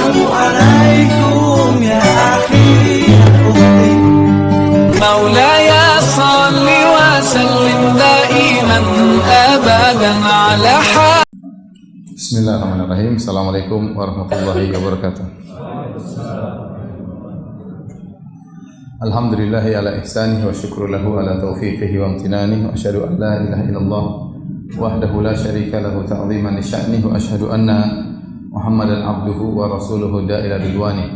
Assalamualaikum ya akhi ya ukhti. Maulaya salli wa sallim daiman abadan ala Bismillahirrahmanirrahim. Assalamualaikum warahmatullahi wabarakatuh. Alhamdulillahi ala ihsanihi wa syukru lahu ala taufiqihi wa amtinanihi wa asyhadu an la ilaha illallah wahdahu la syarika lahu ta'ziman li sya'nihi wa asyhadu anna Muhammadan abduhu wa rasuluhu da'ila ridwani.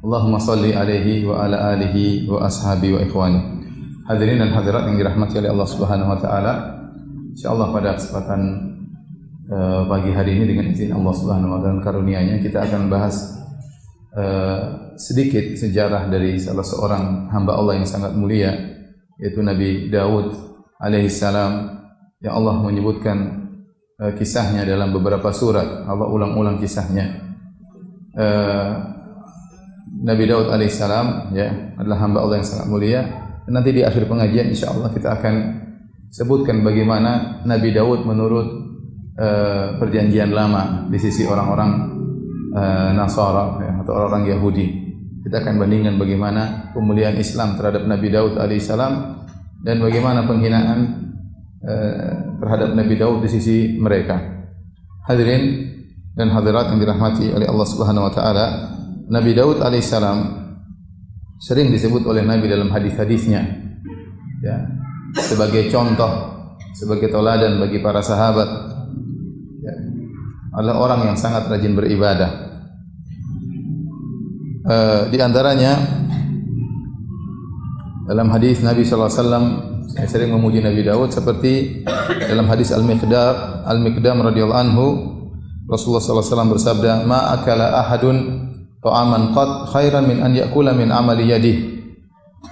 Allahumma salli alaihi wa ala alihi wa ashabi wa ikhwani. Hadirin dan hadirat yang dirahmati oleh Allah Subhanahu wa taala. Insyaallah pada kesempatan pagi hari ini dengan izin Allah Subhanahu wa taala dan karunia-Nya kita akan bahas sedikit sejarah dari salah seorang hamba Allah yang sangat mulia, yaitu Nabi Daud alaihi salam, yang Allah menyebutkan kisahnya dalam beberapa surat. Allah ulang-ulang kisahnya. Nabi Daud alaihi salam ya adalah hamba Allah yang sangat mulia. Dan nanti di akhir pengajian insyaallah kita akan sebutkan bagaimana Nabi Daud menurut perjanjian lama di sisi orang-orang Nasara ya, atau orang-orang Yahudi. Kita akan bandingkan bagaimana pemulihan Islam terhadap Nabi Daud alaihissalam dan bagaimana penghinaan terhadap Nabi Daud di sisi mereka. Hadirin dan hadirat yang dirahmati oleh Allah Subhanahu wa taala, Nabi Daud alaihissalam sering disebut oleh Nabi dalam hadis-hadisnya ya, sebagai contoh, sebagai teladan bagi para sahabat ya, adalah orang yang sangat rajin beribadah. Di antaranya dalam hadis Nabi sallallahu alaihi wasallam, saya sering memuji Nabi Daud seperti dalam hadis Al-Miqdam radhiyallahu anhu, Rasulullah sallallahu alaihi wasallam bersabda, "Ma akala ahadun ta'aman qad khairan min an ya'kula min amali yadihi."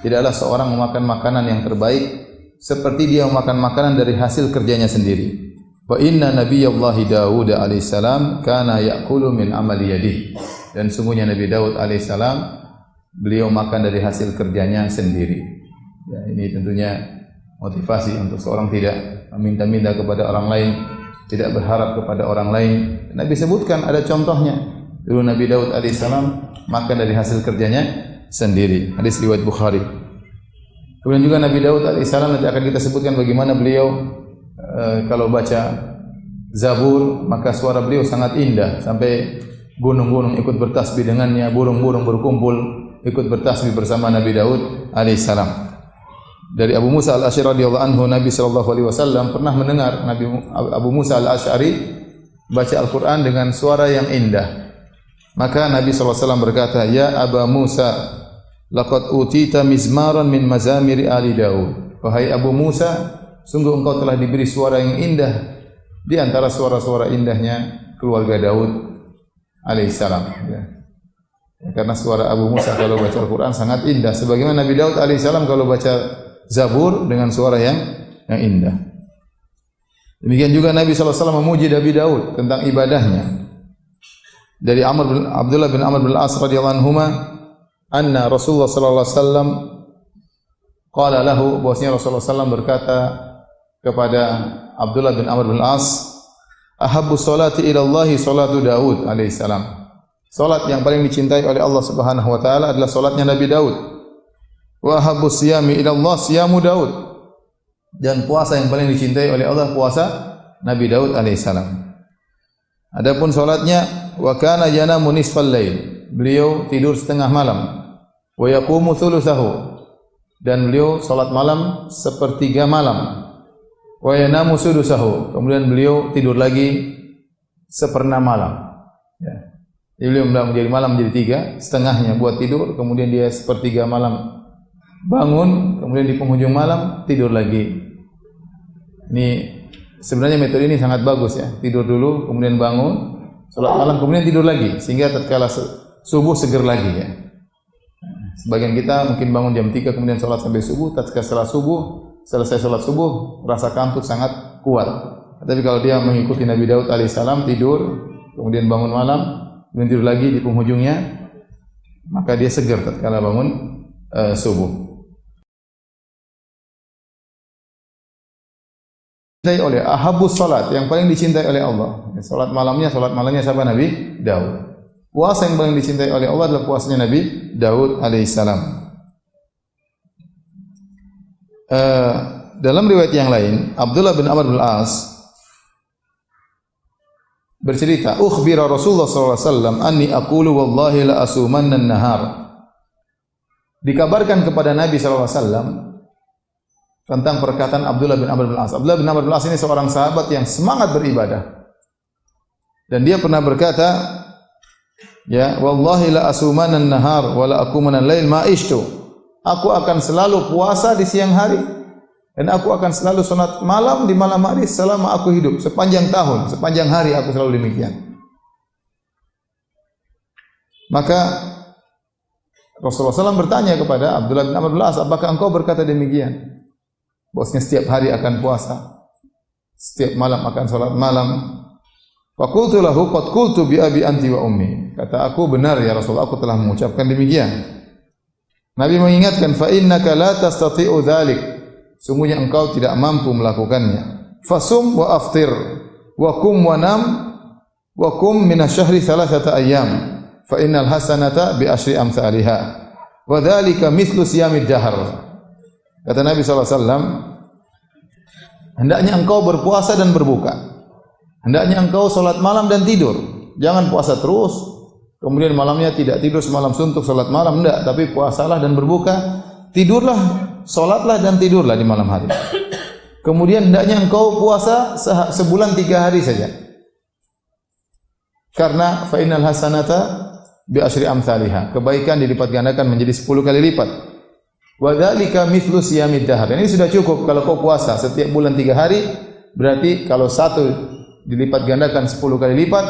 Tidaklah seorang memakan makanan yang terbaik seperti dia memakan makanan dari hasil kerjanya sendiri. Wa inna nabiyallahi Daud alaihissalam kana ya'kulu min amali yadihi. Dan sungguhnya Nabi Daud alaihissalam beliau makan dari hasil kerjanya sendiri. Ya, ini tentunya motivasi untuk seorang tidak meminta-minta kepada orang lain, tidak berharap kepada orang lain. Nabi sebutkan ada contohnya. Dulu Nabi Daud alaihissalam makan dari hasil kerjanya sendiri. Hadis riwayat Bukhari. Kemudian juga Nabi Daud alaihissalam nanti akan kita sebutkan bagaimana beliau kalau baca Zabur maka suara beliau sangat indah sampai gunung-gunung ikut bertasbih dengannya, burung-burung berkumpul ikut bertasbih bersama Nabi Daud alaihissalam. Dari Abu Musa al-Asy'ari radhiyallahu anhu, Nabi sallallahu alaihi wasallam pernah mendengar Abu Musa al-Asy'ari baca Al-Qur'an dengan suara yang indah. Maka Nabi sallallahu alaihi wasallam berkata, "Ya Aba Musa, laqad utita mizmaran min mazamiri ali Daud." Wahai Abu Musa, sungguh engkau telah diberi suara yang indah di antara suara-suara indahnya keluarga Daud alaihissalam. Ya. Karena suara Abu Musa kalau baca Al-Quran sangat indah. Sebagaimana Nabi Daud alaihissalam kalau baca Zabur dengan suara yang indah. Demikian juga Nabi SAW memuji Nabi Daud tentang ibadahnya. Dari Abdullah bin Amr bin Al-As radhiyallahu anhuma, anna Rasulullah sallallahu alaihi wasallam qala lahu, bahwasanya Rasulullah SAW berkata kepada Abdullah bin Amr bin Al-As, "Ahabbu salati ila Allah salatu Daud alaihissalam." Salat yang paling dicintai oleh Allah Subhanahu wa taala adalah salatnya Nabi Daud. Wa ahabbu siyami ila Allah siyamu Daud. Dan puasa yang paling dicintai oleh Allah puasa Nabi Daud alaihissalam. Adapun salatnya, wa kana yanamu nisfal lail. Beliau tidur setengah malam. Wa yaqumu thulutsahu. Dan beliau salat malam sepertiga malam. Wa yanamu sudusahu. Kemudian beliau tidur lagi seperempat malam. Ya. Jadi beliau menjadi malam menjadi tiga, setengahnya buat tidur, kemudian dia sepertiga malam bangun, kemudian di penghujung malam tidur lagi. Ini sebenarnya metode ini sangat bagus ya. Tidur dulu, kemudian bangun, salat malam, kemudian tidur lagi, sehingga tatkala subuh seger lagi ya. Sebagian kita mungkin bangun jam 3 kemudian salat sampai subuh, tatkala selesai salat subuh rasa kantuk sangat kuat. Tapi kalau dia mengikuti Nabi Daud alaihissalam, tidur, kemudian bangun malam, kemudian tidur lagi di penghujungnya, maka dia segar tatkala bangun subuh. Dicintai oleh ahabus salat, yang paling dicintai oleh Allah. Salat malamnya siapa? Nabi Daud. puasa yang paling dicintai oleh Allah adalah puasanya Nabi Daud alaihissalam. Dalam riwayat yang lain, Abdullah bin Amr bin Al-As bercerita, "Ukhbira Rasulullah sallallahu alaihi wasallam anni aqulu wallahi la asumanna an-nahar." Dikabarkan kepada Nabi sallallahu alaihi wasallam tentang perkataan Abdullah bin Amr bin Al-As. Abdullah bin Amr bin Al-As ini seorang sahabat yang semangat beribadah. Dan dia pernah berkata, ya, wallahi la asumanna an-nahar wa la aqumanna al-lail ma ishtu. Aku akan selalu puasa di siang hari dan aku akan selalu salat malam di malam hari selama aku hidup, sepanjang tahun, sepanjang hari aku selalu demikian. Maka Rasulullah SAW bertanya kepada Abdullah bin Amr bin Al-As, apakah engkau berkata demikian? Bosnya setiap hari akan puasa, setiap malam akan salat malam. Faqultu lahu qad qultu bi abi anti wa ummi. Kata aku, benar ya Rasulullah, aku telah mengucapkan demikian. Nabi mengingatkan, fa innaka la tastati'u dzalik. Sungguhnya engkau tidak mampu melakukannya. Fasum wa aftir wa kum wa nam wa kum min asy-syahri thalathata ayyam fa innal hasanata bi asyri amsalha wa dzalika mithlu siyamid dahr. Kata Nabi sallallahu alaihi wasallam, hendaknya engkau berpuasa dan berbuka. Hendaknya engkau salat malam dan tidur. Jangan puasa terus kemudian malamnya tidak tidur semalam suntuk salat malam, enggak, tapi puasalah dan berbuka, tidurlah, salatlah dan tidurlah di malam hari. Kemudian hendaknya engkau puasa sebulan 3 hari saja. Karena fa innal hasanata bi asyri amsalha. Kebaikan dilipat gandakan menjadi 10 kali lipat. Wa dzalika mithlu siyamid dahr. Ini sudah cukup kalau kau puasa setiap bulan 3 hari, berarti kalau satu dilipat gandakan 10 kali lipat,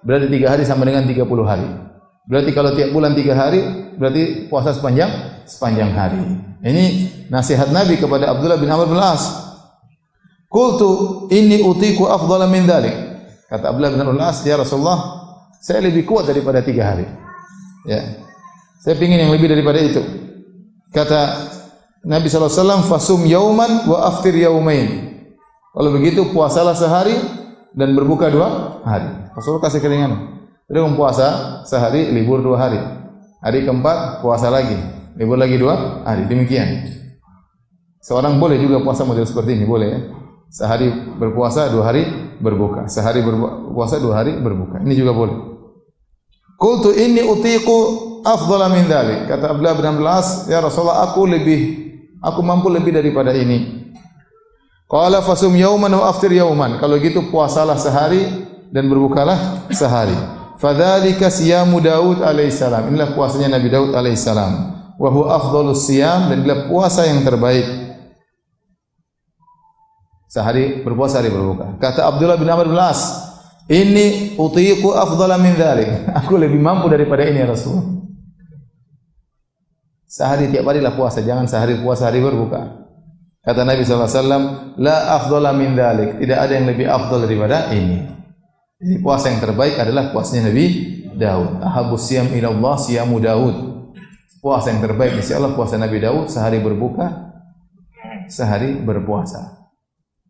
berarti 3 hari sama dengan 30 hari. Berarti kalau tiap bulan 3 hari, berarti puasa sepanjang hari. Ini nasihat Nabi kepada Abdullah bin Amr bin Al-As. Qultu inni utiku afdhala min dzalik. Kata Abdullah bin Amr bin Al-As, ya Rasulullah, saya lebih kuat daripada 3 hari. Ya. Saya ingin yang lebih daripada itu. Kata Nabi sallallahu alaihi wasallam, fasum yauman wa aftir yaumain. Kalau begitu puasalah sehari dan berbuka 2 hari. Rasulullah kasih keringanan. Dia puasa sehari, libur 2 hari. Hari keempat puasa lagi, libur lagi 2 hari. Demikian. Seorang boleh juga puasa model seperti ini, boleh ya. Sehari berpuasa, 2 hari berbuka. Sehari berpuasa, 2 hari berbuka. Ini juga boleh. Qultu inni utiqu afdhala min dzalik. Kata Abdullah bin Amr bin Al-As, ya Rasulullah, aku mampu lebih daripada ini. Qala fasum yauman wa aftir yauman. Kalau gitu puasalah sehari dan berbukalah sehari. Fadzalika siyamu Daud alaihissalam. Inilah puasanya Nabi Daud alaihissalam. Wa huwa afdhalus siyam, dan inilah puasa yang terbaik. Sehari berpuasa, hari berbuka. Kata Abdullah bin Amr bin Al-As, inni utiqu afdhala min dzalik. Aku lebih mampu daripada ini ya Rasul. Sehari tiap hari lah puasa, jangan sehari puasa hari berbuka. Kata Nabi SAW, la afdhala min dzalik. Tidak ada yang lebih afdal daripada ini. Jadi puasa yang terbaik adalah puasanya Nabi Daud. Ahabus siyam ila Allah siyamu Daud. Puasa yang terbaik di sisi Allah puasa Nabi Daud, sehari berbuka, sehari berpuasa.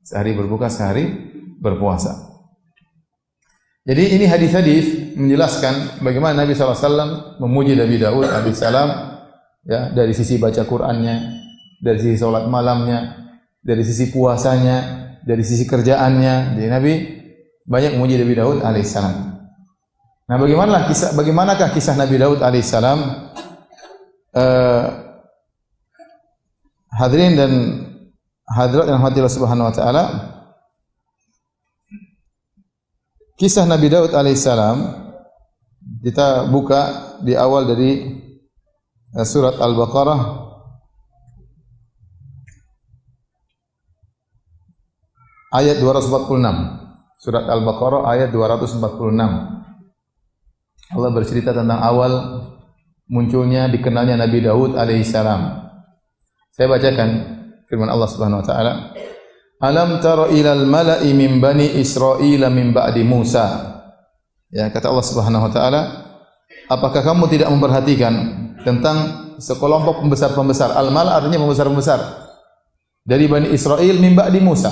Sehari berbuka, sehari berpuasa. Jadi ini hadis-hadis menjelaskan bagaimana Nabi SAW memuji Nabi Daud alaihissalam, ya, dari sisi baca Qur'annya, dari sisi salat malamnya, dari sisi puasanya, dari sisi kerjaannya. Jadi Nabi banyak memuji Nabi Daud alaihissalam. Nah, bagaimanakah kisah Nabi Daud alaihissalam? Hadirin dan hadirat yang dirahmati Allah Subhanahu wa taala, kisah Nabi Daud alaihissalam kita buka di awal dari surat Al-Baqarah ayat 246. Surat Al-Baqarah ayat 246. Allah bercerita tentang awal munculnya, dikenalnya Nabi Daud alaihissalam. Saya bacakan firman Allah Subhanahu wa taala. Alam tara ilal mala'i min bani Israil min ba'di Musa. Ya, kata Allah Subhanahu wa taala, apakah kamu tidak memperhatikan tentang sekelompok pembesar-pembesar? Al-mala' artinya pembesar-pembesar dari Bani Israil min ba'di Musa.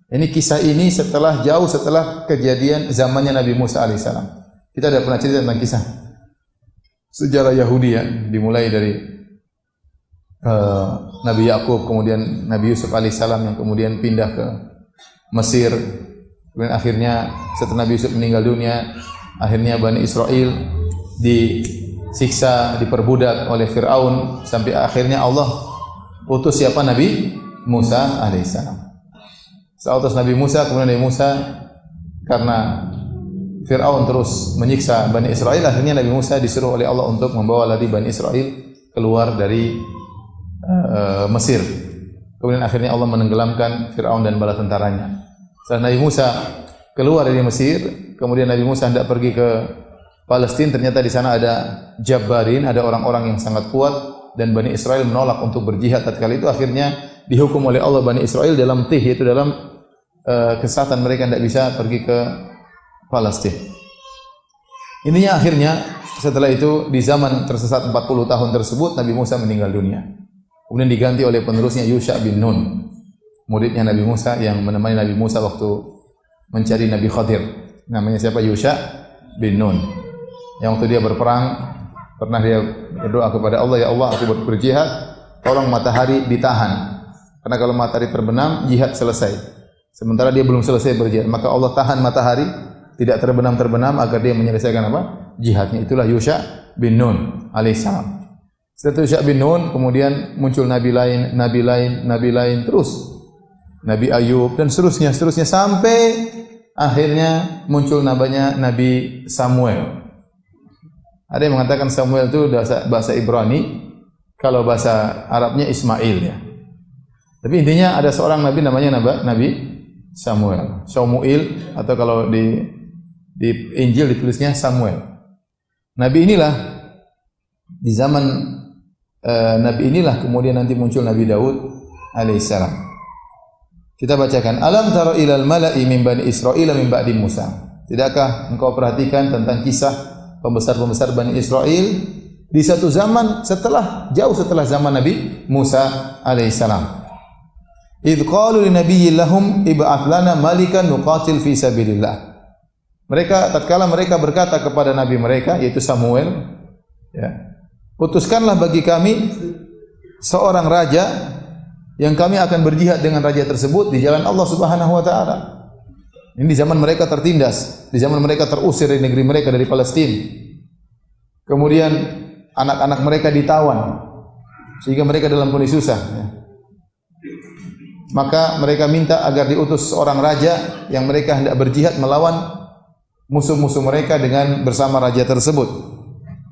Ini kisah ini jauh setelah kejadian zamannya Nabi Musa alaihissalam. Kita ada pernah cerita tentang kisah sejarah Yahudi ya, dimulai dari Nabi Yakub, kemudian Nabi Yusuf alaihissalam yang kemudian pindah ke Mesir, kemudian akhirnya setelah Nabi Yusuf meninggal dunia, akhirnya Bani Israel disiksa, diperbudak oleh Fir'aun, sampai akhirnya Allah utus siapa? Nabi Musa alaihissalam. Setelah utus Nabi Musa, kemudian Nabi Musa karena Fir'aun terus menyiksa Bani Israel, akhirnya Nabi Musa disuruh oleh Allah untuk membawa lagi Bani Israel keluar dari Mesir. Kemudian akhirnya Allah menenggelamkan Fir'aun dan bala tentaranya. Setelah Nabi Musa keluar dari Mesir, kemudian Nabi Musa hendak pergi ke Palestina, ternyata di sana ada Jabbarin, ada orang-orang yang sangat kuat, dan Bani Israel menolak untuk berjihad. Tatkala itu akhirnya dihukum oleh Allah Bani Israel dalam tih, yaitu dalam kesesatan mereka tidak bisa pergi ke Palestina. Ininya akhirnya setelah itu di zaman tersesat 40 tahun tersebut Nabi Musa meninggal dunia. Kemudian diganti oleh penerusnya Yusha bin Nun, muridnya Nabi Musa yang menemani Nabi Musa waktu mencari Nabi Khadir. Namanya siapa? Yusha bin Nun. Yang waktu dia berperang pernah dia berdoa kepada Allah, ya Allah, aku berjihad, tolong matahari ditahan. Karena kalau matahari terbenam, jihad selesai. Sementara dia belum selesai berjihad, maka Allah tahan matahari tidak terbenam agar dia menyelesaikan apa? Jihadnya. Itulah Yusha bin Nun alaihissalam. Setelah Yusha bin Nun, kemudian muncul nabi lain terus. Nabi Ayub dan seterusnya sampai akhirnya muncul namanya Nabi Samuel. Ada yang mengatakan Samuel itu bahasa Ibrani, kalau bahasa Arabnya Ismail ya. Tapi intinya ada seorang nabi namanya Nabi Samuel atau kalau di Injil ditulisnya Samuel. Nabi inilah di zaman Nabi inilah kemudian nanti muncul Nabi Daud alaihissalam. Kita bacakan, alam tara ilal mala'i min bani Israil min ba'di Musa. Tidakkah engkau perhatikan tentang kisah pembesar-pembesar Bani Israel di satu zaman jauh setelah zaman Nabi Musa alaihissalam. Idh qalu li nabiyyin lahum ib'ats lana malikan nuqatil fi sabilillah. Tatkala mereka berkata kepada nabi mereka yaitu Samuel, ya, putuskanlah bagi kami seorang raja yang kami akan berjihad dengan raja tersebut di jalan Allah Subhanahu wa taala. Ini di zaman mereka tertindas, di zaman mereka terusir dari negeri mereka, dari Palestina. Kemudian anak-anak mereka ditawan sehingga mereka dalam kondisi susah, ya. Maka mereka minta agar diutus seorang raja yang mereka hendak berjihad melawan musuh-musuh mereka dengan bersama raja tersebut.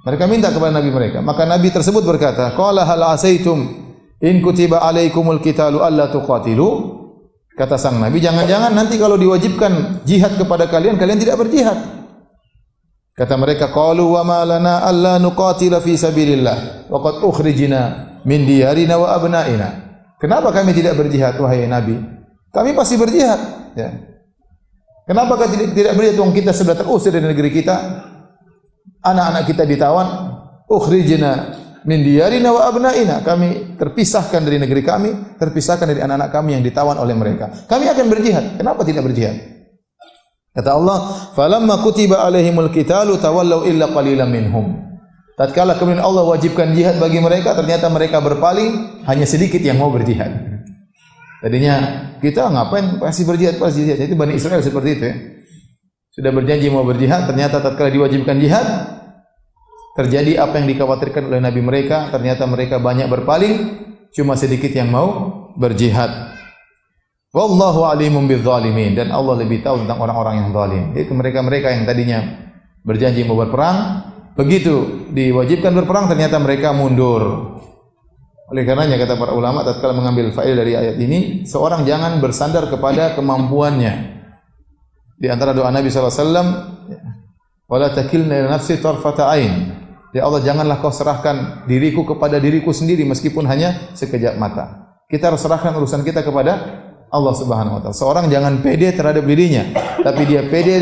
Mereka minta kepada nabi mereka. Maka nabi tersebut berkata, qala hal asaitum in kutiba alaikumul qitalu alla tuqatilu. Kata sang nabi, jangan-jangan nanti kalau diwajibkan jihad kepada kalian tidak berjihad. Kata mereka, qalu wa ma lana alla nuqatila fi sabilillah wa qad ukhrijna min diyarina wa abnaina. Kenapa kami tidak berjihad wahai nabi? Kami pasti berjihad, ya. Kenapa kami tidak berjihad? Wong kita sudah terusir dari negeri kita. Anak-anak kita ditawan, ukhrijna min diyarina wa abnaina. Kami terpisahkan dari negeri kami, terpisahkan dari anak-anak kami yang ditawan oleh mereka. Kami akan berjihad. Kenapa tidak berjihad? Kata Allah, falamma kutiba alaihimul qitalu tawallaw illa qalilan minhum. Tatkala kemudian Allah wajibkan jihad bagi mereka, ternyata mereka berpaling, hanya sedikit yang mau berjihad. Tadinya kita ngapain pasti berjihad. Itu Bani Israel seperti itu ya. Sudah berjanji mau berjihad, ternyata tatkala diwajibkan jihad, terjadi apa yang dikhawatirkan oleh nabi mereka, ternyata mereka banyak berpaling, cuma sedikit yang mau berjihad. Wallahu alimun bidzalimin, dan Allah lebih tahu tentang orang-orang yang zalim. Itu mereka-mereka yang tadinya berjanji mau berperang, begitu diwajibkan berperang ternyata mereka mundur. Oleh karenanya kata para ulama tatkala mengambil faedah dari ayat ini, seorang jangan bersandar kepada kemampuannya. Di antara doa Nabi SAW, wala takilna ila nafsi tarfata ain. Ya Allah, janganlah kau serahkan diriku kepada diriku sendiri meskipun hanya sekejap mata. Kita harus serahkan urusan kita kepada Allah Subhanahu wa taala. Seorang jangan pede terhadap dirinya, tapi dia pede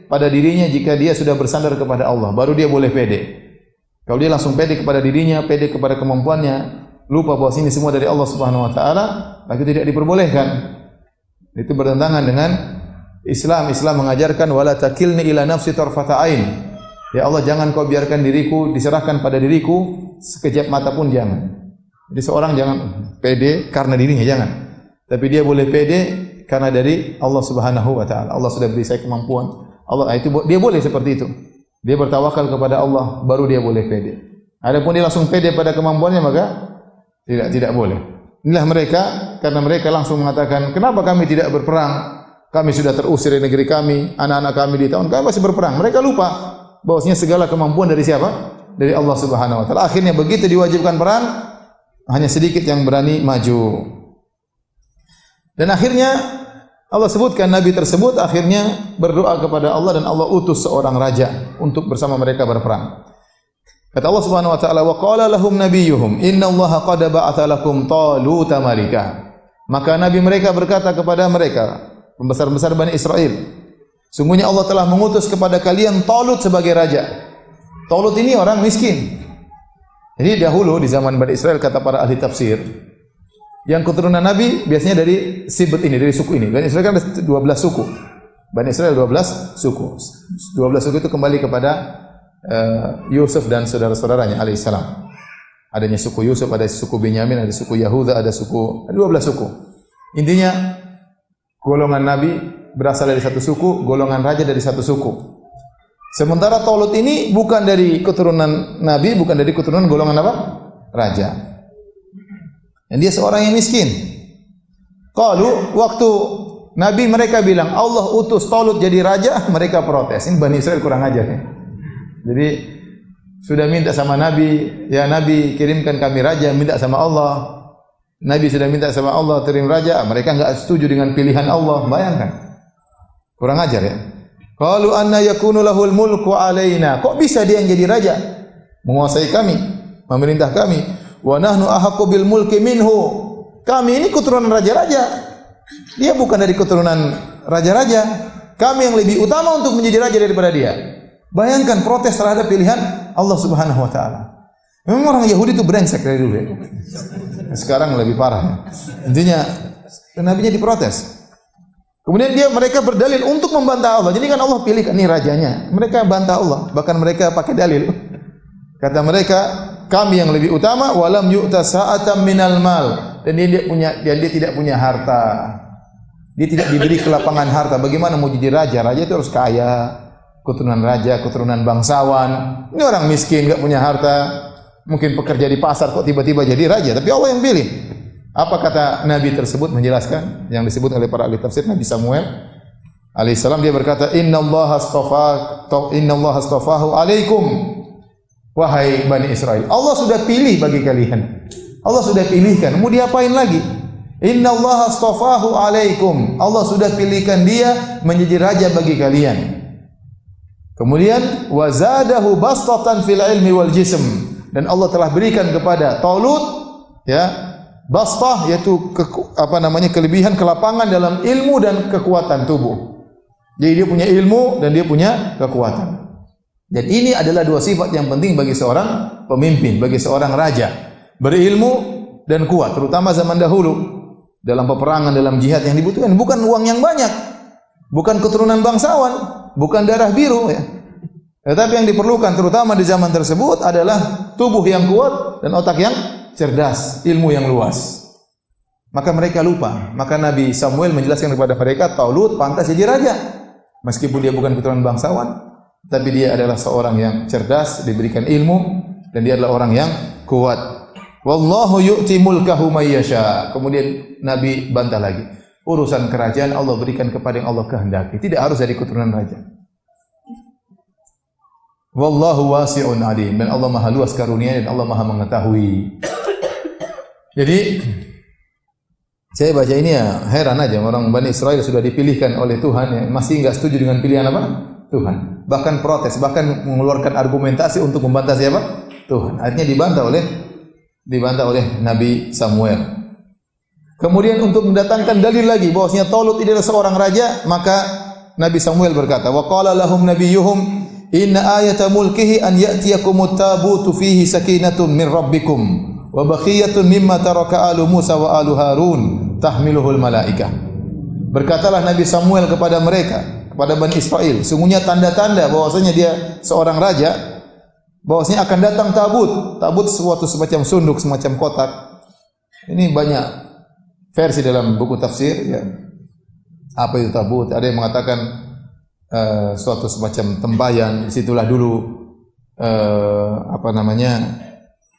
pada dirinya jika dia sudah bersandar kepada Allah, baru dia boleh pede. Kalau dia langsung pede kepada dirinya, pede kepada kemampuannya, lupa bahwa ini semua dari Allah Subhanahu wa taala, maka tidak diperbolehkan. Itu bertentangan dengan Islam. Islam mengajarkan wala takilni ila nafsi tarfata ain. Ya Allah, jangan kau biarkan diriku diserahkan pada diriku sekejap mata pun jangan. Jadi seorang jangan pede karena dirinya, jangan. Tapi dia boleh pede karena dari Allah Subhanahu wa taala. Allah sudah beri saya kemampuan. Allah itu dia boleh seperti itu. Dia bertawakal kepada Allah, baru dia boleh pede. Adapun dia langsung pede pada kemampuannya, maka tidak boleh. Inilah mereka, karena mereka langsung mengatakan, kenapa kami tidak berperang? Kami sudah terusir dari negeri kami, anak-anak kami ditahan, kami masih berperang. Mereka lupa bahwasanya segala kemampuan dari siapa? Dari Allah Subhanahu wa taala. Akhirnya begitu diwajibkan perang, hanya sedikit yang berani maju. Dan akhirnya Allah sebutkan nabi tersebut akhirnya berdoa kepada Allah dan Allah utus seorang raja untuk bersama mereka berperang. Kata Allah Subhanahu wa taala, "Wa qala lahum nabiyyuhum, innallaha qad ba'atha lakum Taluta malika." Maka nabi mereka berkata kepada mereka, pembesar-besar Bani Israel, sungguhnya Allah telah mengutus kepada kalian Talut sebagai raja. Talut ini orang miskin. Jadi dahulu di zaman Bani Israel, kata para ahli tafsir, yang keturunan Nabi biasanya dari sibt ini, dari suku ini. Bani Israel kan ada 12 suku. Bani Israel 12 suku. 12 suku itu kembali kepada Yusuf dan saudara-saudaranya alaihissalam. Adanya suku Yusuf, ada suku Benyamin, ada suku Yahuda, ada 12 suku. Intinya golongan Nabi berasal dari satu suku, golongan raja dari satu suku. Sementara Talut ini bukan dari keturunan Nabi, bukan dari keturunan golongan apa? Raja. Dan dia seorang yang miskin. Qalu, waktu Nabi mereka bilang Allah utus Talut jadi raja, mereka protes. Ini Bani Israel kurang ajar ya. Jadi sudah minta sama Nabi, ya Nabi kirimkan kami raja, minta sama Allah. Nabi sudah minta sama Allah kirim raja, mereka enggak setuju dengan pilihan Allah. Bayangkan. Kurang ajar ya. Qalu anna yakunu lahul mulku alaina. Kok bisa dia yang jadi raja? Menguasai kami, memerintah kami. Wa nahnu ahaqqu bil mulki minhu. Kami ini keturunan raja-raja. Dia bukan dari keturunan raja-raja. Kami yang lebih utama untuk menjadi raja daripada dia. Bayangkan protes terhadap pilihan Allah Subhanahu wa taala. Memang orang Yahudi itu brengsek dari dulu ya. Sekarang lebih parah. Intinya nabinya diprotes. Kemudian mereka berdalil untuk membantah Allah. Jadi kan Allah pilih ini rajanya. Mereka bantah Allah, bahkan mereka pakai dalil. Kata mereka, kami yang lebih utama, walam yu'ta sa'atam minal mal. Dan dia tidak punya harta. Dia tidak diberi kelapangan harta. Bagaimana mau jadi raja? Raja itu harus kaya, keturunan raja, keturunan bangsawan. Ini orang miskin, enggak punya harta. Mungkin pekerja di pasar kok tiba-tiba jadi raja, tapi Allah yang pilih. Apa kata Nabi tersebut menjelaskan yang disebut oleh para ahli tafsir? Nabi Samuel alaihissalam, dia berkata, Innallaha astafahu alaikum, wahai Bani Israel. Allah sudah pilih bagi kalian. Allah sudah pilihkan. Mau diapain lagi? Innallaha astafahu alaikum. Allah sudah pilihkan dia menjadi raja bagi kalian. Kemudian wazadahu bastatan fil ilmi wal jism. Dan Allah telah berikan kepada Talut ya bastah, yaitu kelebihan, kelapangan dalam ilmu dan kekuatan tubuh. Jadi dia punya ilmu dan dia punya kekuatan. Dan ini adalah dua sifat yang penting bagi seorang pemimpin, bagi seorang raja. Berilmu dan kuat, terutama zaman dahulu. Dalam peperangan, dalam jihad yang dibutuhkan bukan uang yang banyak, bukan keturunan bangsawan, bukan darah biru ya. Tetapi yang diperlukan terutama di zaman tersebut adalah tubuh yang kuat dan otak yang cerdas, ilmu yang luas. Maka mereka lupa. Maka Nabi Samuel menjelaskan kepada mereka, Talut pantas jadi raja. Meskipun dia bukan keturunan bangsawan, tapi dia adalah seorang yang cerdas, diberikan ilmu, dan dia adalah orang yang kuat. Wallahu yu'ti mulkahu may yasha. Kemudian Nabi bantah lagi. Urusan kerajaan Allah berikan kepada yang Allah kehendaki. Tidak harus dari keturunan raja. Wallahu wasi'un alim. Dan Allah Maha luas karunia dan Allah Maha mengetahui. Jadi saya baca ini ya heran aja, orang Bani Israel sudah dipilihkan oleh Tuhan ya, masih enggak setuju dengan pilihan apa? Tuhan. Bahkan protes, bahkan mengeluarkan argumentasi untuk membantah siapa? Tuhan. Akhirnya dibantah oleh Nabi Samuel. Kemudian untuk mendatangkan dalil lagi bahwasanya Talut ini adalah seorang raja, maka Nabi Samuel berkata, "Wa qala lahum nabiyyuhum inna ayata mulkihi an ya'tiyakumut tabutu fihi sakinatun min rabbikum wa baqiyatun mimma taraka alu Musa wa alu Harun tahmiluhul malaikah." Berkatalah Nabi Samuel kepada mereka, kepada Bani Israel, sungguhnya tanda-tanda bahwasanya dia seorang raja, bahwasanya akan datang tabut. Tabut suatu semacam sunduk, semacam kotak. Ini banyak versi dalam buku tafsir ya. Apa itu tabut? Ada yang mengatakan suatu semacam tempayan, disitulah dulu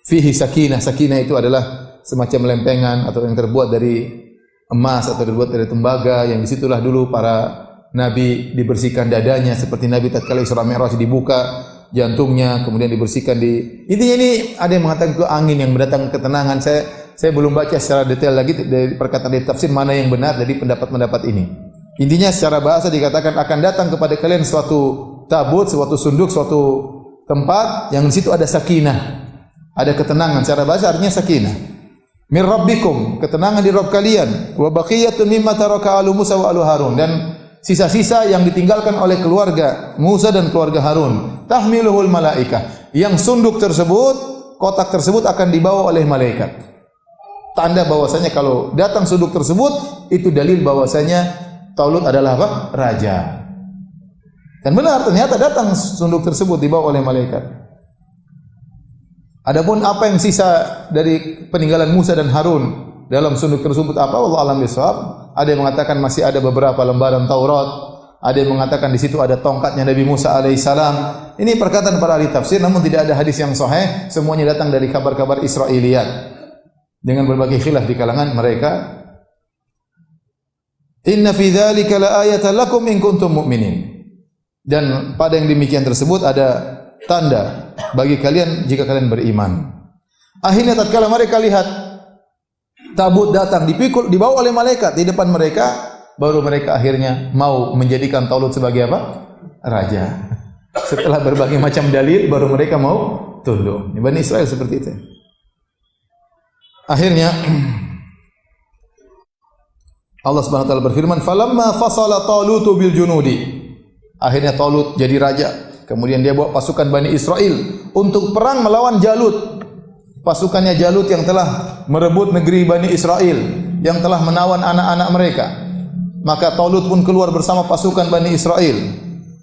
fihi sakinah. Sakinah itu adalah semacam lempengan atau yang terbuat dari emas atau terbuat dari tembaga, yang disitulah dulu para nabi dibersihkan dadanya, seperti Nabi tatkala Isra Mi'raj dibuka jantungnya kemudian dibersihkan intinya ini ada yang mengatakan itu angin yang mendatangkan ketenangan. Saya belum baca secara detail lagi dari perkataan dari tafsir mana yang benar dari pendapat-pendapat ini. Intinya secara bahasa dikatakan akan datang kepada kalian suatu tabut, suatu sunduk, suatu tempat yang di situ ada sakinah, ada ketenangan. Secara bahasa artinya sakinah. Mir rabbikum, ketenangan di Rabb kalian. Wa baqiyatun mimma taraka alu Musa wa alu Harun, dan sisa-sisa yang ditinggalkan oleh keluarga Musa dan keluarga Harun. Tahmiluhul malaikah, yang sunduk tersebut, kotak tersebut akan dibawa oleh malaikat. Tanda bahwasanya kalau datang sunduk tersebut itu dalil bahwasanya Talut adalah apa? Raja. Dan benar, ternyata datang sunduk tersebut dibawa oleh malaikat. Adapun apa yang sisa dari peninggalan Musa dan Harun dalam sunduk tersebut apa? Wallahu a'lam bishawab. Ada yang mengatakan masih ada beberapa lembaran Taurat. Ada yang mengatakan di situ ada tongkatnya Nabi Musa alaihissalam. Ini perkataan para ahli tafsir, namun tidak ada hadis yang sahih. Semuanya datang dari kabar-kabar Israiliyat dengan berbagai khilaf di kalangan mereka. Inna fi dzalika laayatan lakum in kuntum mu'minin. Dan pada yang demikian tersebut ada tanda bagi kalian jika kalian beriman. Akhirnya tatkala mereka lihat tabut datang dipikul, dibawa oleh malaikat di depan mereka, baru mereka akhirnya mau menjadikan Talut sebagai apa? Raja. Setelah berbagai macam dalil, baru mereka mau tunduk. Bani Israel seperti itu. Akhirnya Allah Subhanahu wa taala berfirman, "Falamma fasala Talutu bil junudi." Akhirnya Talut jadi raja. Kemudian dia bawa pasukan Bani Israel untuk perang melawan Jalut. Pasukannya Jalut yang telah merebut negeri Bani Israel, yang telah menawan anak-anak mereka. Maka Talut pun keluar bersama pasukan Bani Israel.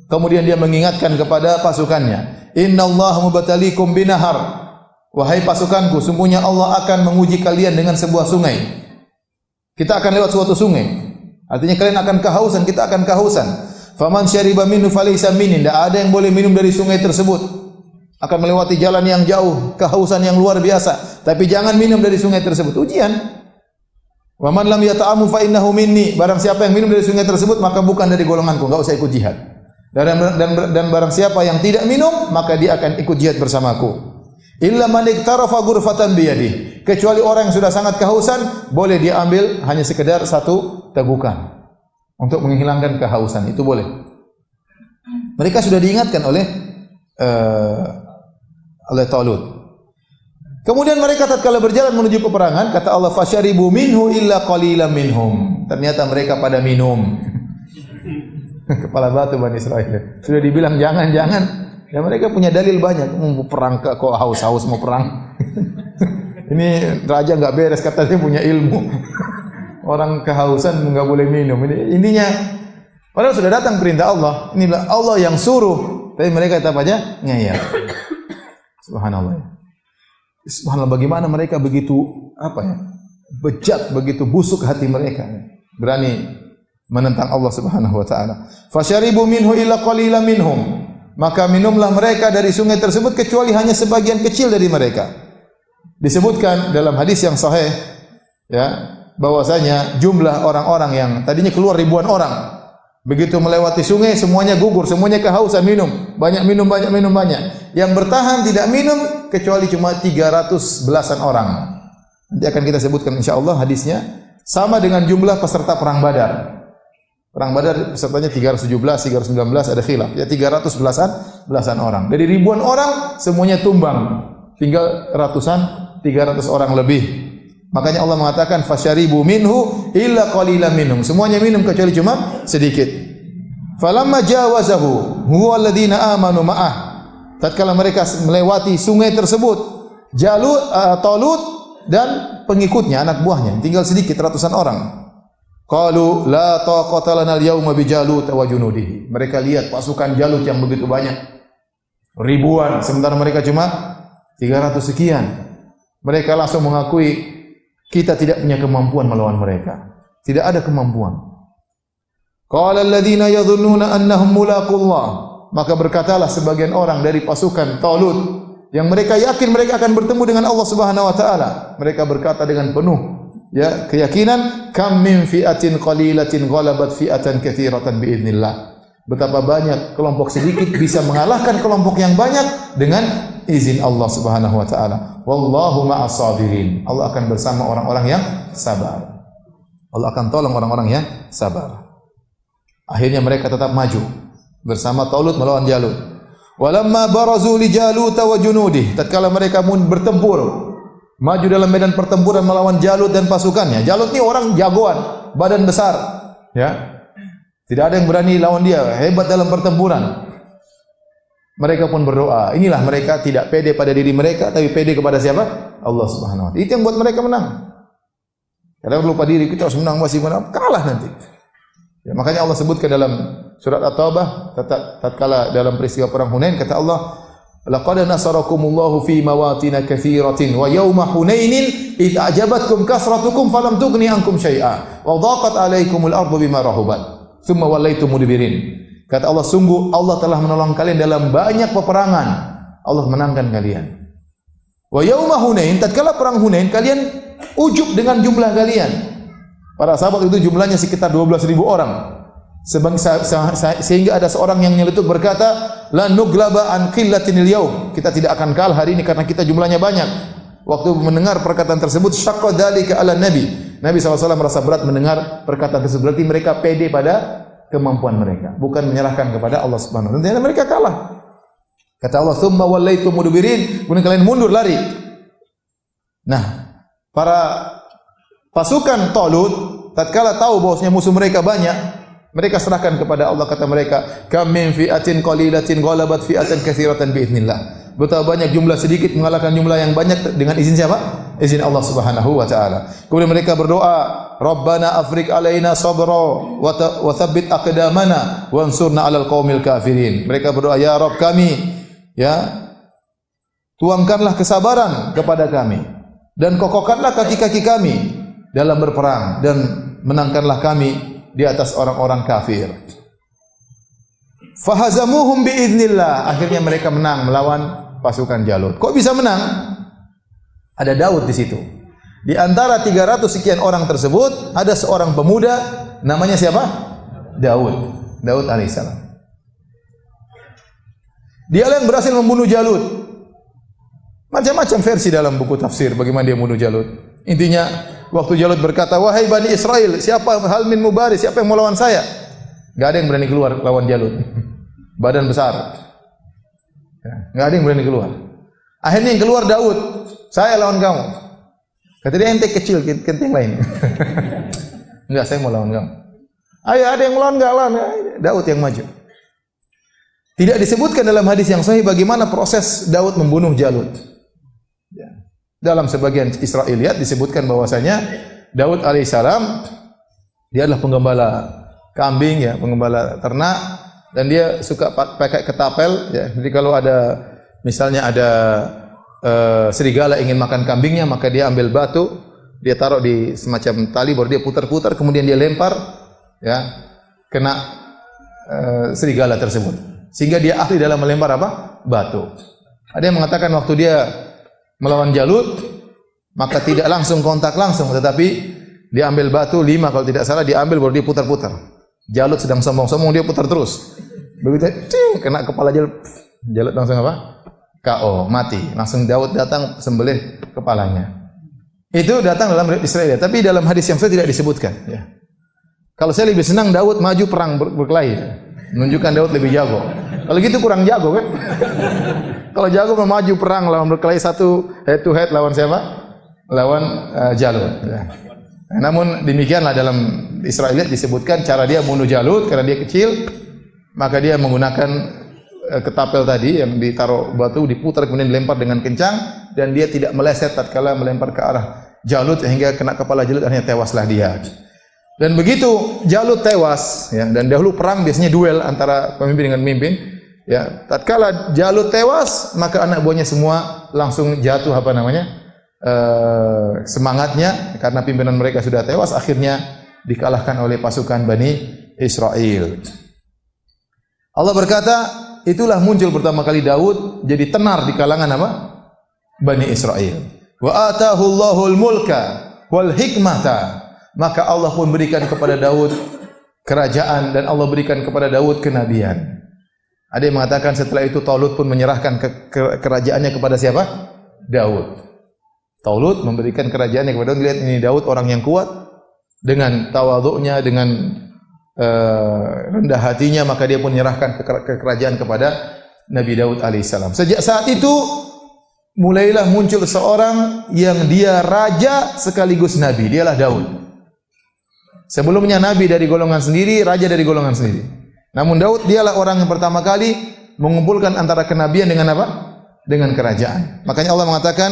Kemudian dia mengingatkan kepada pasukannya, "Innallaha mubtaliikum binahar." Wahai pasukanku, sungguhnya Allah akan menguji kalian dengan sebuah sungai. Kita akan lewat suatu sungai. Artinya kalian akan kehausan, kita akan kehausan. Faman syariba minhu falaysa minni. Tidak ada yang boleh minum dari sungai tersebut. Akan melewati jalan yang jauh, kehausan yang luar biasa. Tapi jangan minum dari sungai tersebut. Ujian. Wa man lam yata'amu fa innahu minni. Barang siapa yang minum dari sungai tersebut maka bukan dari golonganku, enggak usah ikut jihad. Dan barang siapa yang tidak minum maka dia akan ikut jihad bersamaku. Illa man iktarafa ghurfatan biyadihi. Kecuali orang yang sudah sangat kehausan, boleh dia ambil hanya sekedar satu tegukan untuk menghilangkan kehausan, itu boleh. Mereka sudah diingatkan oleh Talut. Kemudian mereka tatkala berjalan menuju peperangan, kata Allah, fasyaribu minhu illa qalilan minhum. Ternyata mereka pada minum. Kepala batu Bani Israil. Sudah dibilang jangan. Ya mereka punya dalil banyak. Mau perang kok haus-haus mau perang. Ini raja enggak beres, katanya punya ilmu. Orang kehausan enggak boleh minum. Ini intinya padahal sudah datang perintah Allah. Inilah Allah yang suruh. Tapi mereka tetap aja ngeyel. Subhanallah. Subhanallah, bagaimana mereka begitu bejat, begitu busuk hati mereka. Berani menentang Allah Subhanahu wa taala. Fasyaribu minhu illa qalilan minhum. Maka minumlah mereka dari sungai tersebut kecuali hanya sebagian kecil dari mereka. Disebutkan dalam hadis yang sahih ya, bahwasanya jumlah orang-orang yang tadinya keluar ribuan orang, begitu melewati sungai semuanya gugur, semuanya kehausan minum. Banyak. Yang bertahan tidak minum kecuali cuma 300 belasan orang. Nanti akan kita sebutkan insyaallah hadisnya, sama dengan jumlah peserta perang Badar. Perang Badar pesertanya 317, 319 ada khilaf. Ya 300 belasan orang. Dari ribuan orang semuanya tumbang. Tinggal ratusan, 300 orang lebih. Makanya Allah mengatakan fasyaribu minhu illa qalilan minhum. Semuanya minum kecuali cuma sedikit. Falamma jawazahu huwa alladziina aamanu ma'ah. Tatkala mereka melewati sungai tersebut, Talut dan pengikutnya, anak buahnya, tinggal sedikit ratusan orang. Qalu la taqata lana al-yawma bi Jalut wa junudihi. Mereka lihat pasukan Jalut yang begitu banyak, ribuan, sementara mereka cuma 300 sekian. Mereka langsung mengakui kita tidak punya kemampuan melawan mereka. Tidak ada kemampuan. Qala alladziina yadhunnuna annahum mulaqullah. Maka berkatalah sebagian orang dari pasukan Talut yang mereka yakin mereka akan bertemu dengan Allah Subhanahu wa taala. Mereka berkata dengan penuh keyakinan, kam min fi'atin qalilatin ghalabat fi'atan katsiratan biidznillah. Betapa banyak kelompok sedikit bisa mengalahkan kelompok yang banyak dengan izin Allah Subhanahu wa taala. Wallahu ma'as sabirin. Allah akan bersama orang-orang yang sabar. Allah akan tolong orang-orang yang sabar. Akhirnya mereka tetap maju bersama Talut melawan Jalut. Walamma barazu li Jalut wa junudih. Tatkala mereka bertempur, maju dalam medan pertempuran melawan Jalut dan pasukannya. Jalut ini orang jagoan, badan besar, ya. Tidak ada yang berani lawan dia, hebat dalam pertempuran. Mereka pun berdoa. Inilah mereka tidak pede pada diri mereka, tapi pede kepada siapa? Allah Subhanahu wa taala. Itu yang buat mereka menang. Kadang lupa diri, kita harus menang, masih menang, kalah nanti. Ya, makanya Allah sebutkan dalam surat At-Taubah, tatkala dalam peristiwa perang Hunain, kata Allah, laqad nasarakumullahu fi mawatin katsiratin wa yawma Hunainin id a'jabatkum kasratukum falam tughni ankum syai'a wa dhaqat 'alaikumul ardu bima rahubat thumma wallaitum mudbirin. Kata Allah, sungguh Allah telah menolong kalian dalam banyak peperangan. Allah menangkan kalian. Wa yauma Hunain, tatkala perang Hunain kalian ujub dengan jumlah kalian. Para sahabat itu jumlahnya sekitar 12.000 orang. Sehingga ada seorang yang nyeletuk berkata, la nuglaba an qillatinil yaum. Kita tidak akan kalah hari ini karena kita jumlahnya banyak. Waktu mendengar perkataan tersebut, syaqqa dzalika 'ala nabi. Nabi SAW merasa berat mendengar perkataan tersebut. Berarti mereka pede pada kemampuan mereka, bukan menyerahkan kepada Allah Subhanahu wa taala. Ternyata mereka kalah. Kata Allah, "Tsumma wallaitum mudbirin." Kemudian kalian mundur lari. Nah, para pasukan Talut tatkala tahu bahwasanya musuh mereka banyak, mereka serahkan kepada Allah. Kata mereka, "Kam min fi'atin qalilatin ghalabat fi'atan katsiratan biidznillah." Betapa banyak jumlah sedikit mengalahkan jumlah yang banyak dengan izin siapa? Izin Allah Subhanahu wa taala. Kemudian mereka berdoa, "Rabbana afriq alaina sabra wa tsabbit aqdamana wansurna 'alal qaumil kafirin." Mereka berdoa, "Ya Rabb kami, ya, tuangkanlah kesabaran kepada kami dan kokohkanlah kaki-kaki kami dalam berperang dan menangkanlah kami di atas orang-orang kafir." Fahazamuhum biiznillah. Akhirnya mereka menang melawan pasukan Jalut. Kok bisa menang? Ada Daud di situ. Di antara 300 sekian orang tersebut ada seorang pemuda namanya siapa? Daud. Daud alaihissalam. Dialah yang berhasil membunuh Jalut. Macam-macam versi dalam buku tafsir bagaimana dia membunuh Jalut. Intinya waktu Jalut berkata, "Wahai Bani Israel, siapa hal min mubaris, siapa yang mau lawan saya?" Gak ada yang berani keluar lawan Jalut. Badan besar. Gak ada yang berani keluar. Akhirnya yang keluar Daud. "Saya lawan kamu." Kata dia, "Ente kecil, kita yang lain." "Enggak, saya mau lawan kamu." "Ayo, ada yang lawan, enggak lawan." Daud yang maju. Tidak disebutkan dalam hadis yang sahih bagaimana proses Daud membunuh Jalut. Dalam sebagian Israiliyat disebutkan bahwasanya Daud alaihissalam dia adalah penggembala kambing, ya, penggembala ternak, dan dia suka pakai ketapel, ya. Jadi kalau ada misalnya ada serigala ingin makan kambingnya, maka dia ambil batu, dia taruh di semacam tali, baru dia putar-putar, kemudian dia lempar, ya, kena serigala tersebut. Sehingga dia ahli dalam melempar apa? Batu. Ada yang mengatakan waktu dia melawan Jalut, maka tidak langsung kontak langsung, tetapi dia ambil batu 5 kalau tidak salah, dia ambil baru dia putar-putar. Jalut sedang sombong-sombong, dia putar terus. Begitu, kena kepala Jalut. Jalut langsung apa? KO, mati. Langsung Daud datang sembelih kepalanya. Itu datang dalam Israel, tapi dalam hadis yang saya tidak disebutkan, ya. Kalau saya lebih senang Daud maju perang berkelahi, menunjukkan Daud lebih jago. Kalau gitu kurang jago kan? Kalau jago maju perang lawan berkelahi satu head to head lawan siapa? Lawan Jalut. Ya. Namun demikianlah dalam Israiliyat disebutkan cara dia membunuh Jalut karena dia kecil, maka dia menggunakan ketapel tadi yang ditaruh batu, diputar kemudian dilempar dengan kencang, dan dia tidak meleset tatkala melempar ke arah Jalut sehingga kena kepala Jalut, akhirnya tewaslah dia. Dan begitu Jalut tewas, ya, dan dahulu perang biasanya duel antara pemimpin dengan pemimpin. Ya, tatkala Jalut tewas, maka anak buahnya semua langsung jatuh semangatnya karena pimpinan mereka sudah tewas, akhirnya dikalahkan oleh pasukan Bani Israel. Allah berkata, itulah muncul pertama kali Daud jadi tenar di kalangan Bani Israel. Wa atahu Allahul mulka wal hikmata. Maka Allah pun berikan kepada Daud kerajaan dan Allah berikan kepada Daud kenabian. Ada yang mengatakan setelah itu Talut pun menyerahkan kerajaannya kepada siapa? Daud. Talut memberikan kerajaannya kepada Daud. Lihat ini Daud orang yang kuat dengan tawadhu'nya, dengan rendah hatinya, maka dia pun menyerahkan kerajaan kepada Nabi Daud alaihissalam. Sejak saat itu mulailah muncul seorang yang dia raja sekaligus nabi, dialah Daud. Sebelumnya nabi dari golongan sendiri, raja dari golongan sendiri. Namun Daud dialah orang yang pertama kali mengumpulkan antara kenabian dengan apa? Dengan kerajaan. Makanya Allah mengatakan,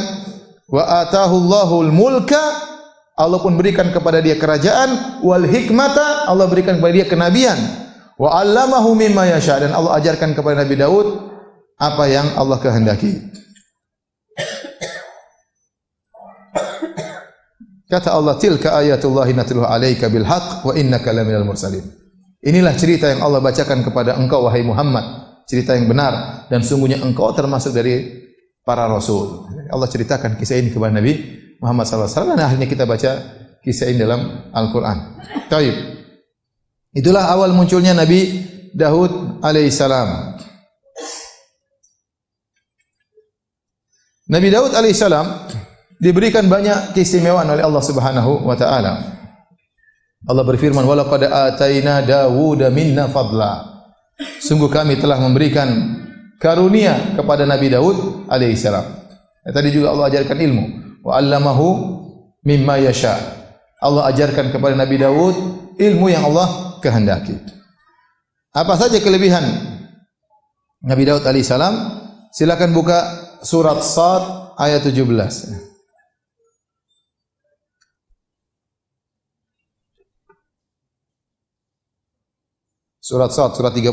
wa atahu Allahul mulka, Allah pun berikan kepada dia kerajaan, wal hikmata, Allah berikan kepada dia kenabian, wa 'allamahu mimma yasha, dan Allah ajarkan kepada Nabi Daud apa yang Allah kehendaki. Kata Allah, tilka ayatullahi natluha 'alaika bil haqq wa innaka laminal mursalin. Inilah cerita yang Allah bacakan kepada engkau wahai Muhammad, cerita yang benar, dan sungguhnya engkau termasuk dari para rasul. Allah ceritakan kisah ini kepada Nabi Muhammad SAW, dan akhirnya kita baca kisah ini dalam Al-Quran. Taib. Itulah awal munculnya Nabi Daud alaihissalam. Nabi Daud alaihissalam diberikan banyak keistimewaan oleh Allah Subhanahu wa taala. Allah berfirman, "Wa laqad ataina Dawuda minna fadla." Sungguh kami telah memberikan karunia kepada Nabi Daud alaihissalam. Tadi juga Allah ajarkan ilmu. Wa 'allamahu mimma yasha. Allah ajarkan kepada Nabi Daud ilmu yang Allah kehendaki. Apa saja kelebihan Nabi Daud alaihissalam? Silakan buka surat Sad ayat 17. Surat Sad, surat 38.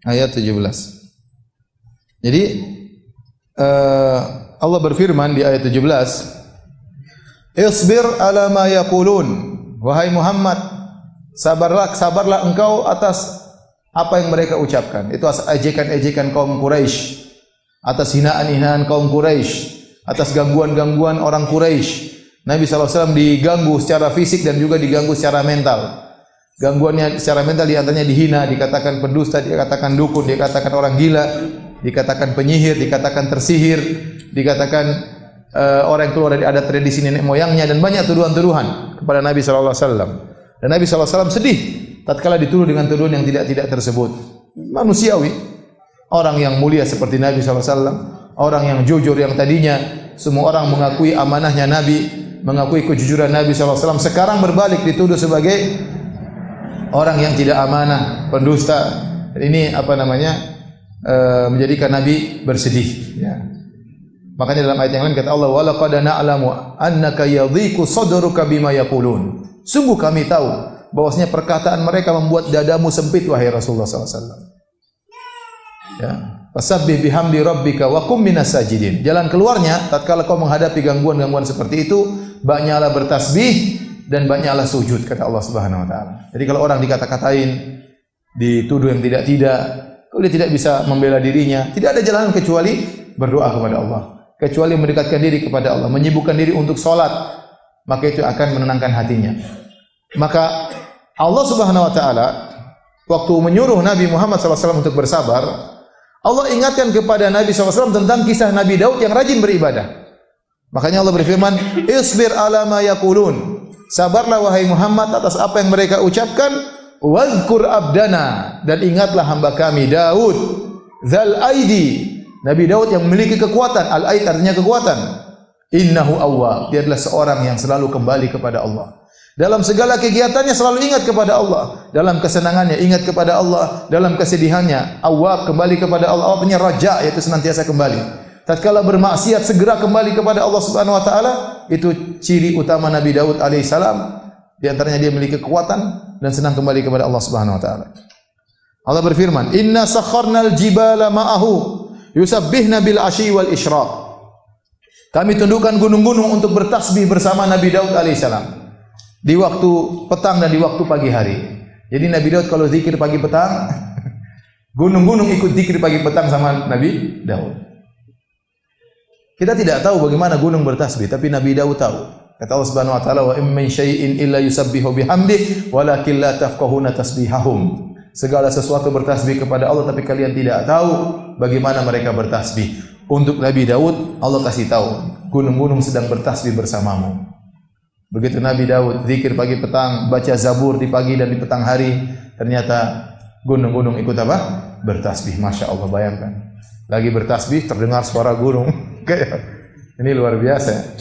Ayat 17. Jadi Allah berfirman di ayat 17, "Isbir ala ma yaqulun." Wahai Muhammad, sabarlah engkau atas apa yang mereka ucapkan. Itu atas ejekan-ejekan kaum Quraisy, atas hinaan-hinaan kaum Quraisy, atas gangguan-gangguan orang Quraisy. Nabi SAW diganggu secara fisik dan juga diganggu secara mental. Gangguannya secara mental diantaranya dihina, dikatakan pendusta, dikatakan dukun, dikatakan orang gila, dikatakan penyihir, dikatakan tersihir, dikatakan orang yang keluar dari adat tradisi nenek moyangnya, dan banyak tuduhan-tuduhan kepada Nabi SAW. Dan Nabi SAW sedih tatkala dituduh dengan tuduhan yang tidak tersebut. Manusiawi. Orang yang mulia seperti Nabi SAW, orang yang jujur yang tadinya semua orang mengakui amanahnya Nabi, mengakui kejujuran Nabi SAW, sekarang berbalik dituduh sebagai orang yang tidak amanah, pendusta. Ini menjadikan Nabi bersedih. Ya. Makanya dalam ayat yang lain kata Allah, "Wa laqad na'lamu annaka yadhiqu sadruka bima yaqulun." Sungguh kami tahu bahwasanya perkataan mereka membuat dadamu sempit wahai Rasulullah SAW. Ya. Fasabbih bihamdi rabbika wa kum minas sajidin. Jalan keluarnya tatkala kau menghadapi gangguan-gangguan seperti itu, banyaklah bertasbih dan banyaklah sujud, kata Allah Subhanahu wa taala. Jadi kalau orang dikata-katain, dituduh yang tidak-tidak, kalau dia tidak bisa membela dirinya, tidak ada jalan kecuali berdoa kepada Allah, kecuali mendekatkan diri kepada Allah, menyibukkan diri untuk salat, maka itu akan menenangkan hatinya. Maka Allah Subhanahu wa taala waktu menyuruh Nabi Muhammad SAW untuk bersabar, Allah ingatkan kepada Nabi SAW tentang kisah Nabi Daud yang rajin beribadah. Makanya Allah berfirman, "Isbir ala ma yaqulun." Sabarlah wahai Muhammad atas apa yang mereka ucapkan. "Wadhkur abdana." Dan ingatlah hamba kami Daud, "Dzal aidi." Nabi Daud yang memiliki kekuatan. Al-aid artinya kekuatan. "Innahu awwab." Dia adalah seorang yang selalu kembali kepada Allah. Dalam segala kegiatannya selalu ingat kepada Allah. Dalam kesenangannya ingat kepada Allah. Dalam kesedihannya awwab, kembali kepada Allah. Artinya raja, yaitu senantiasa kembali. tatkala bermaksiat segera kembali kepada Allah Subhanahu wa taala. Itu ciri utama Nabi Daud alaihissalam. Di antaranya dia memiliki kekuatan dan senang kembali kepada Allah Subhanahu wa taala. Allah berfirman, "Inna sakharnal jibala ma'ahu yusabbihna bil asyi wal isyraq." Kami tundukkan gunung-gunung untuk bertasbih bersama Nabi Daud alaihissalam di waktu petang dan di waktu pagi hari. Jadi Nabi Daud kalau zikir pagi petang, gunung-gunung ikut zikir pagi petang sama Nabi Daud. Kita tidak tahu bagaimana gunung bertasbih, tapi Nabi Daud tahu. Kata Allah Subhanahu wa taala, "Wa in min syai'in illa yusabbihu bihamdihi walakin la tafqahuna tasbihahum." Segala sesuatu bertasbih kepada Allah, tapi kalian tidak tahu bagaimana mereka bertasbih. Untuk Nabi Daud, Allah kasih tahu, gunung-gunung sedang bertasbih bersamamu. Begitu Nabi Daud zikir pagi petang, baca Zabur di pagi dan di petang hari, ternyata gunung-gunung ikut apa? Bertasbih. Masya Allah, bayangkan. Lagi bertasbih, terdengar suara gunung. Ini luar biasa.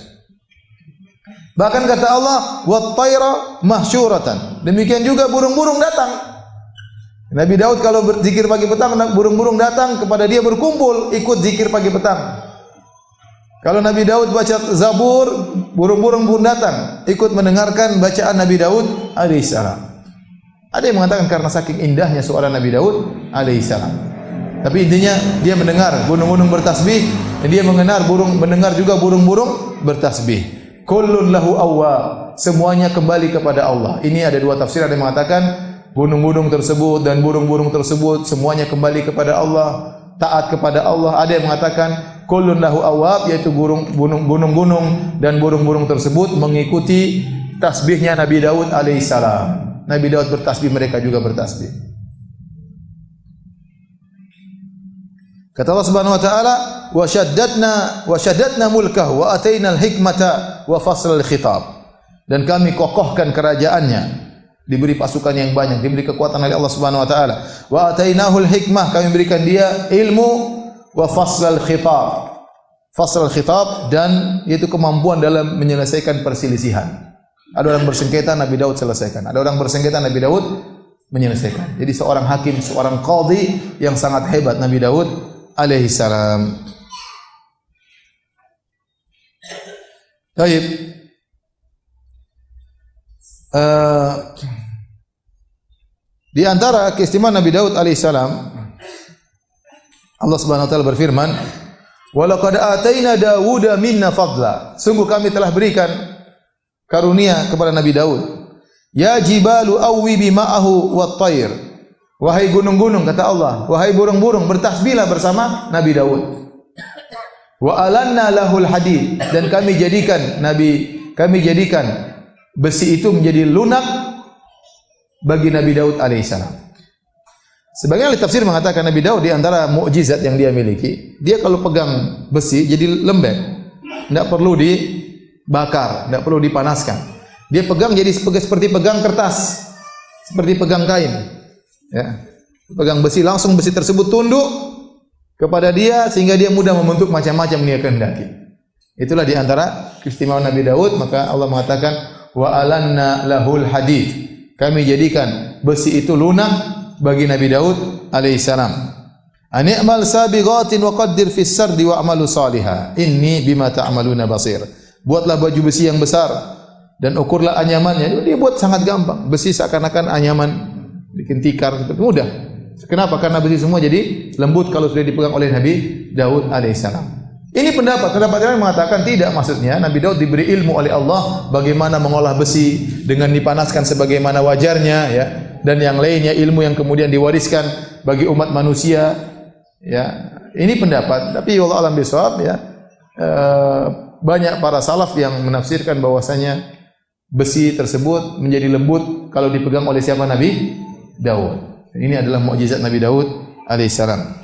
Bahkan kata Allah, "Wat-tayra mahsyuratan." Demikian juga burung-burung datang. Nabi Daud kalau berzikir pagi petang, burung-burung datang kepada dia berkumpul, ikut zikir pagi petang. Kalau Nabi Daud baca Zabur, burung-burung pun datang, ikut mendengarkan bacaan Nabi Daud alaihissalam. Ada yang mengatakan karena saking indahnya suara Nabi Daud alaihissalam. Tapi intinya dia mendengar gunung-gunung bertasbih, dan dia mendengar juga burung-burung bertasbih. Kullun lahu awwab, semuanya kembali kepada Allah. Ini ada dua tafsir, ada yang mengatakan gunung-gunung tersebut dan burung-burung tersebut semuanya kembali kepada Allah, taat kepada Allah. Ada yang mengatakan kullun lahu awwab, yaitu gunung-gunung dan burung-burung tersebut mengikuti tasbihnya Nabi Daud alaihissalam. Nabi Daud bertasbih, mereka juga bertasbih. Kata Allah Subhanahu wa taala, "Wa syaddadna mulkahu wa atainal hikmata wa faslal khitab." Dan kami kokohkan kerajaannya, diberi pasukan yang banyak, diberi kekuatan oleh Allah Subhanahu wa taala. Wa atainahul hikmah, kami berikan dia ilmu, wa faslal khitab. Faslal khitab, dan yaitu kemampuan dalam menyelesaikan perselisihan. Ada orang bersengketa, Nabi Daud selesaikan. Ada orang bersengketa, Nabi Daud menyelesaikan. Jadi seorang hakim, seorang qadhi yang sangat hebat Nabi Daud alaihi salam. Baik. Di antara keistimewaan Nabi Daud alaihissalam, Allah Subhanahu wa taala berfirman, "Wa laqad ataina Dawuda minna fadla." Sungguh kami telah berikan karunia kepada Nabi Daud. "Ya jibalu awwi bima'ahu wat-tayr." Wahai gunung-gunung, kata Allah, wahai burung-burung, bertasbihlah bersama Nabi Daud. "Wa alanna lahul hadid." Dan kami jadikan besi itu menjadi lunak bagi Nabi Daud alaihissalam. Sebagian ahli tafsir mengatakan Nabi Daud di antara mukjizat yang dia miliki, dia kalau pegang besi jadi lembek, tidak perlu dibakar, tidak perlu dipanaskan. Dia pegang jadi seperti pegang kertas, seperti pegang kain. Ya. Pegang besi, langsung besi tersebut tunduk kepada dia sehingga dia mudah membentuk macam-macam yang dia kehendaki. Itulah di antara keistimewaan Nabi Daud. Maka Allah mengatakan, "Wa alanna lahul hadid." Kami jadikan besi itu lunak bagi Nabi Daud alaihissalam. "Ani'mal sabighatin wa qaddir fis sardi wa amalu salihah. Inni bima ta'maluna basir." Buatlah baju besi yang besar dan ukurlah anyamannya. Dia buat sangat gampang. Besi seakan-akan anyaman, bikin tikar seperti mudah. Kenapa? Karena besi semua jadi lembut kalau sudah dipegang oleh Nabi Daud alaihissalam. Ini pendapat yang mengatakan tidak, maksudnya Nabi Daud diberi ilmu oleh Allah bagaimana mengolah besi dengan dipanaskan sebagaimana wajarnya, ya, dan yang lainnya ilmu yang kemudian diwariskan bagi umat manusia, ya. Ini pendapat, tapi wallahu a'lam bishawab, ya. Banyak para salaf yang menafsirkan bahwasanya besi tersebut menjadi lembut kalau dipegang oleh siapa? Nabi Daud. Ini adalah mukjizat Nabi Daud alaihissalam.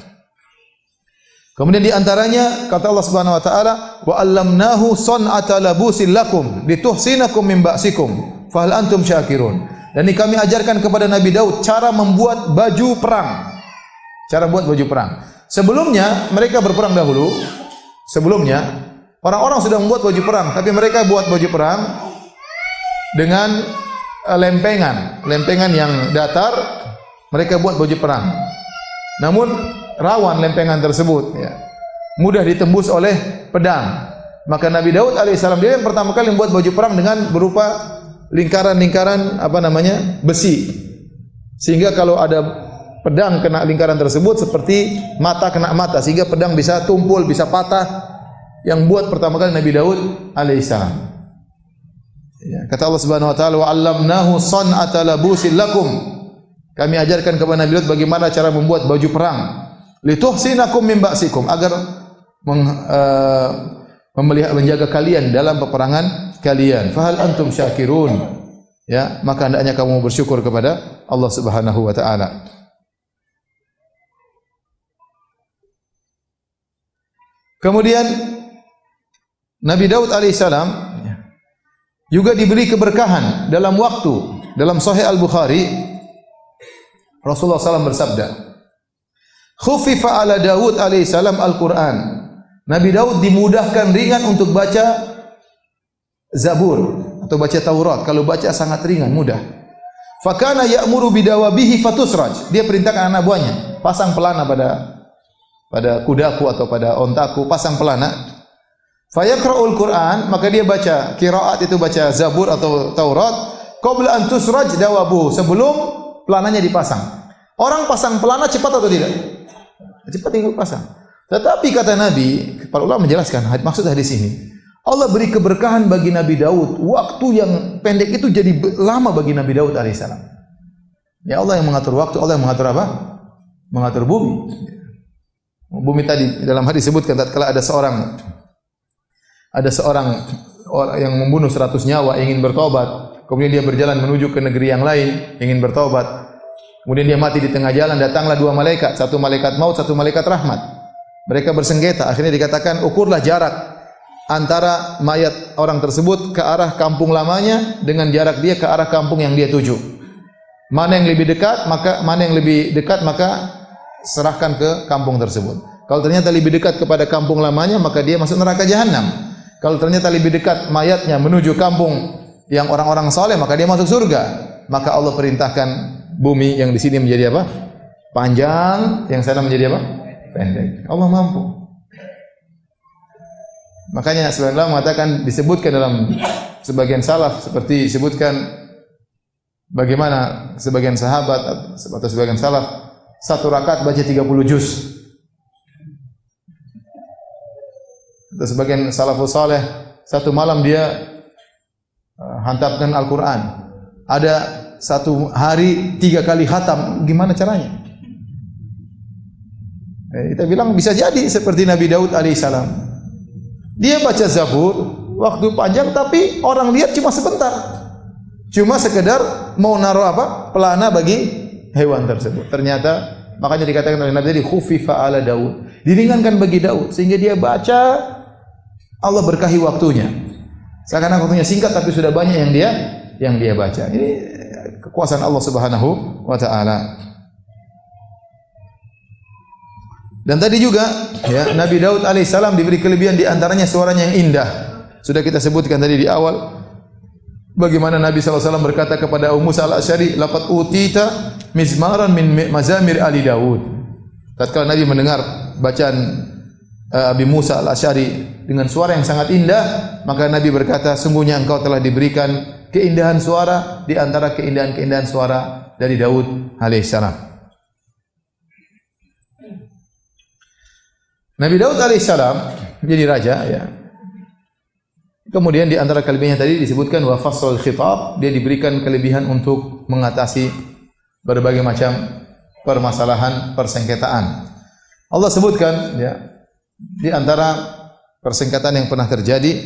Kemudian di antaranya kata Allah Subhanahu wa taala, "Wa 'allamnahu san'ata labusin lakum lituhsinakum min ba'sikum fa hal antum syakirun." Dan ini kami ajarkan kepada Nabi Daud cara membuat baju perang. Cara buat baju perang. Sebelumnya mereka berperang dahulu. Sebelumnya orang-orang sudah membuat baju perang, tapi mereka buat baju perang dengan lempengan yang datar. Mereka buat baju perang. Namun rawan lempengan tersebut, ya. mudah ditembus oleh pedang. Maka Nabi Daud alaihissalam dia yang pertama kali membuat baju perang dengan berupa lingkaran-lingkaran besi. Sehingga kalau ada pedang kena lingkaran tersebut seperti mata kena mata, sehingga pedang bisa tumpul, bisa patah. Yang buat pertama kali Nabi Daud alaihissalam. Ya, kata Allah Subhanahu wa taala, "Wa 'allamnahu san'ata labusin lakum." Kami ajarkan kepada Nabi Daud bagaimana cara membuat baju perang. Lituhsinakum min ba'sikum, agar menjaga kalian dalam peperangan kalian. Fahal antum syakirun? Ya, maka hendaknya kamu bersyukur kepada Allah Subhanahu wa taala. Kemudian Nabi Daud alaihissalam juga diberi keberkahan dalam waktu. Dalam Sahih Al-Bukhari, Rasulullah SAW bersabda, "Khuffifa ala Daud alaihissalam Al-Quran." Nabi Daud dimudahkan ringan untuk baca Zabur atau baca Taurat. Kalau baca sangat ringan, mudah. Fakana ya'muru bidawabihi fatusraj. Dia perintahkan anak buahnya, pasang pelana pada kudaku atau pada ontaku, pasang pelana. Fayaqra'ul Qur'an, maka dia baca qiraat, itu baca Zabur atau Taurat, qabla an tusraj dawabuhu, sebelum pelananya dipasang. Orang pasang pelana cepat atau tidak? Cepat tinggal pasang. Tetapi kata Nabi, para ulama menjelaskan maksud hadis ini, Allah beri keberkahan bagi Nabi Daud. Waktu yang pendek itu jadi lama bagi Nabi Daud alaihissalam. Ya, Allah yang mengatur waktu, Allah yang mengatur apa? Mengatur bumi. Bumi tadi dalam hadis disebutkan tatkala ada seorang orang yang membunuh 100 nyawa ingin bertobat, kemudian dia berjalan menuju ke negeri yang lain ingin bertobat, kemudian dia mati di tengah jalan, datanglah dua malaikat, satu malaikat maut, satu malaikat rahmat. Mereka bersengketa, akhirnya dikatakan ukurlah jarak antara mayat orang tersebut ke arah kampung lamanya dengan jarak dia ke arah kampung yang dia tuju. Mana yang lebih dekat maka serahkan ke kampung tersebut. Kalau ternyata lebih dekat kepada kampung lamanya, maka dia masuk neraka jahanam. Kalau ternyata lebih dekat mayatnya menuju kampung yang orang-orang saleh, maka dia masuk surga. Maka Allah perintahkan bumi yang di sini menjadi apa? Panjang, yang sana menjadi apa? Pendek. Allah mampu. Makanya sebagian ulama mengatakan, disebutkan dalam sebagian salaf, seperti disebutkan bagaimana sebagian sahabat atau sebagian salaf satu rakaat baca 30 juz. Atau sebagian salafus saleh satu malam dia hantamkan Al-Quran. Ada satu hari 3 kali khatam. Gimana caranya? Kita bilang bisa jadi seperti Nabi Daud alaihissalam. Dia baca Zabur waktu panjang, tapi orang lihat cuma sebentar. Cuma sekedar mau naruh apa? Pelana bagi hewan tersebut. Ternyata makanya dikatakan oleh Nabi tadi khuffifa ala Daud. Diringankan bagi Daud sehingga dia baca, Allah berkahi waktunya. Seakan-akan waktunya singkat tapi sudah banyak yang dia baca. Ini kekuasaan Allah Subhanahu wa taala. Dan tadi juga ya, Nabi Daud alaihissalam diberi kelebihan di antaranya suaranya yang indah. Sudah kita sebutkan tadi di awal bagaimana Nabi SAW berkata kepada Abu Musa al-Asy'ari, "Laqad utita mizmaran min mazamir ali Daud." Tatkala Nabi mendengar bacaan Abi Musa al-Asy'ari dengan suara yang sangat indah, maka Nabi berkata, "Sungguhnya engkau telah diberikan keindahan suara di antara keindahan-keindahan suara dari Daud alaihissalam." Nabi Daud alaihissalam menjadi raja ya. Kemudian di antara kelebihannya tadi disebutkan wa fasl khitab, dia diberikan kelebihan untuk mengatasi berbagai macam permasalahan persengketaan. Allah sebutkan ya, di antara persengketaan yang pernah terjadi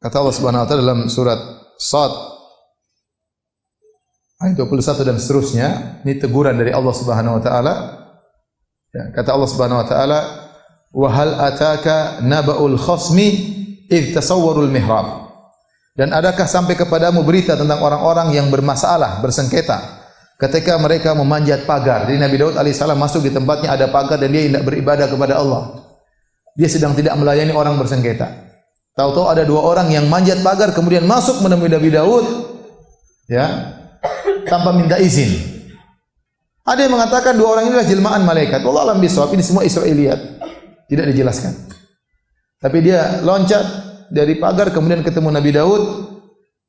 kata Allah Subhanahu wa taala dalam surat Shad ayat 21 dan seterusnya, ini teguran dari Allah Subhanahu wa taala. Ya, kata Allah Subhanahu wa taala, "Wa hal ataka naba'ul khasmi id tasawwarul mihrab." Dan adakah sampai kepadamu berita tentang orang-orang yang bermasalah, bersengketa ketika mereka memanjat pagar. Jadi Nabi Daud alaihissalam masuk di tempatnya ada pagar dan dia hendak beribadah kepada Allah. Dia sedang tidak melayani orang bersengketa. Tahu-tahu ada 2 orang yang manjat pagar kemudian masuk menemui Nabi Daud ya, tanpa minta izin. Ada yang mengatakan dua orang ini adalah jelmaan malaikat. Wallahu a'lam bishawab. Ini semua Israiliyat. Tidak dijelaskan. Tapi dia loncat dari pagar kemudian ketemu Nabi Daud.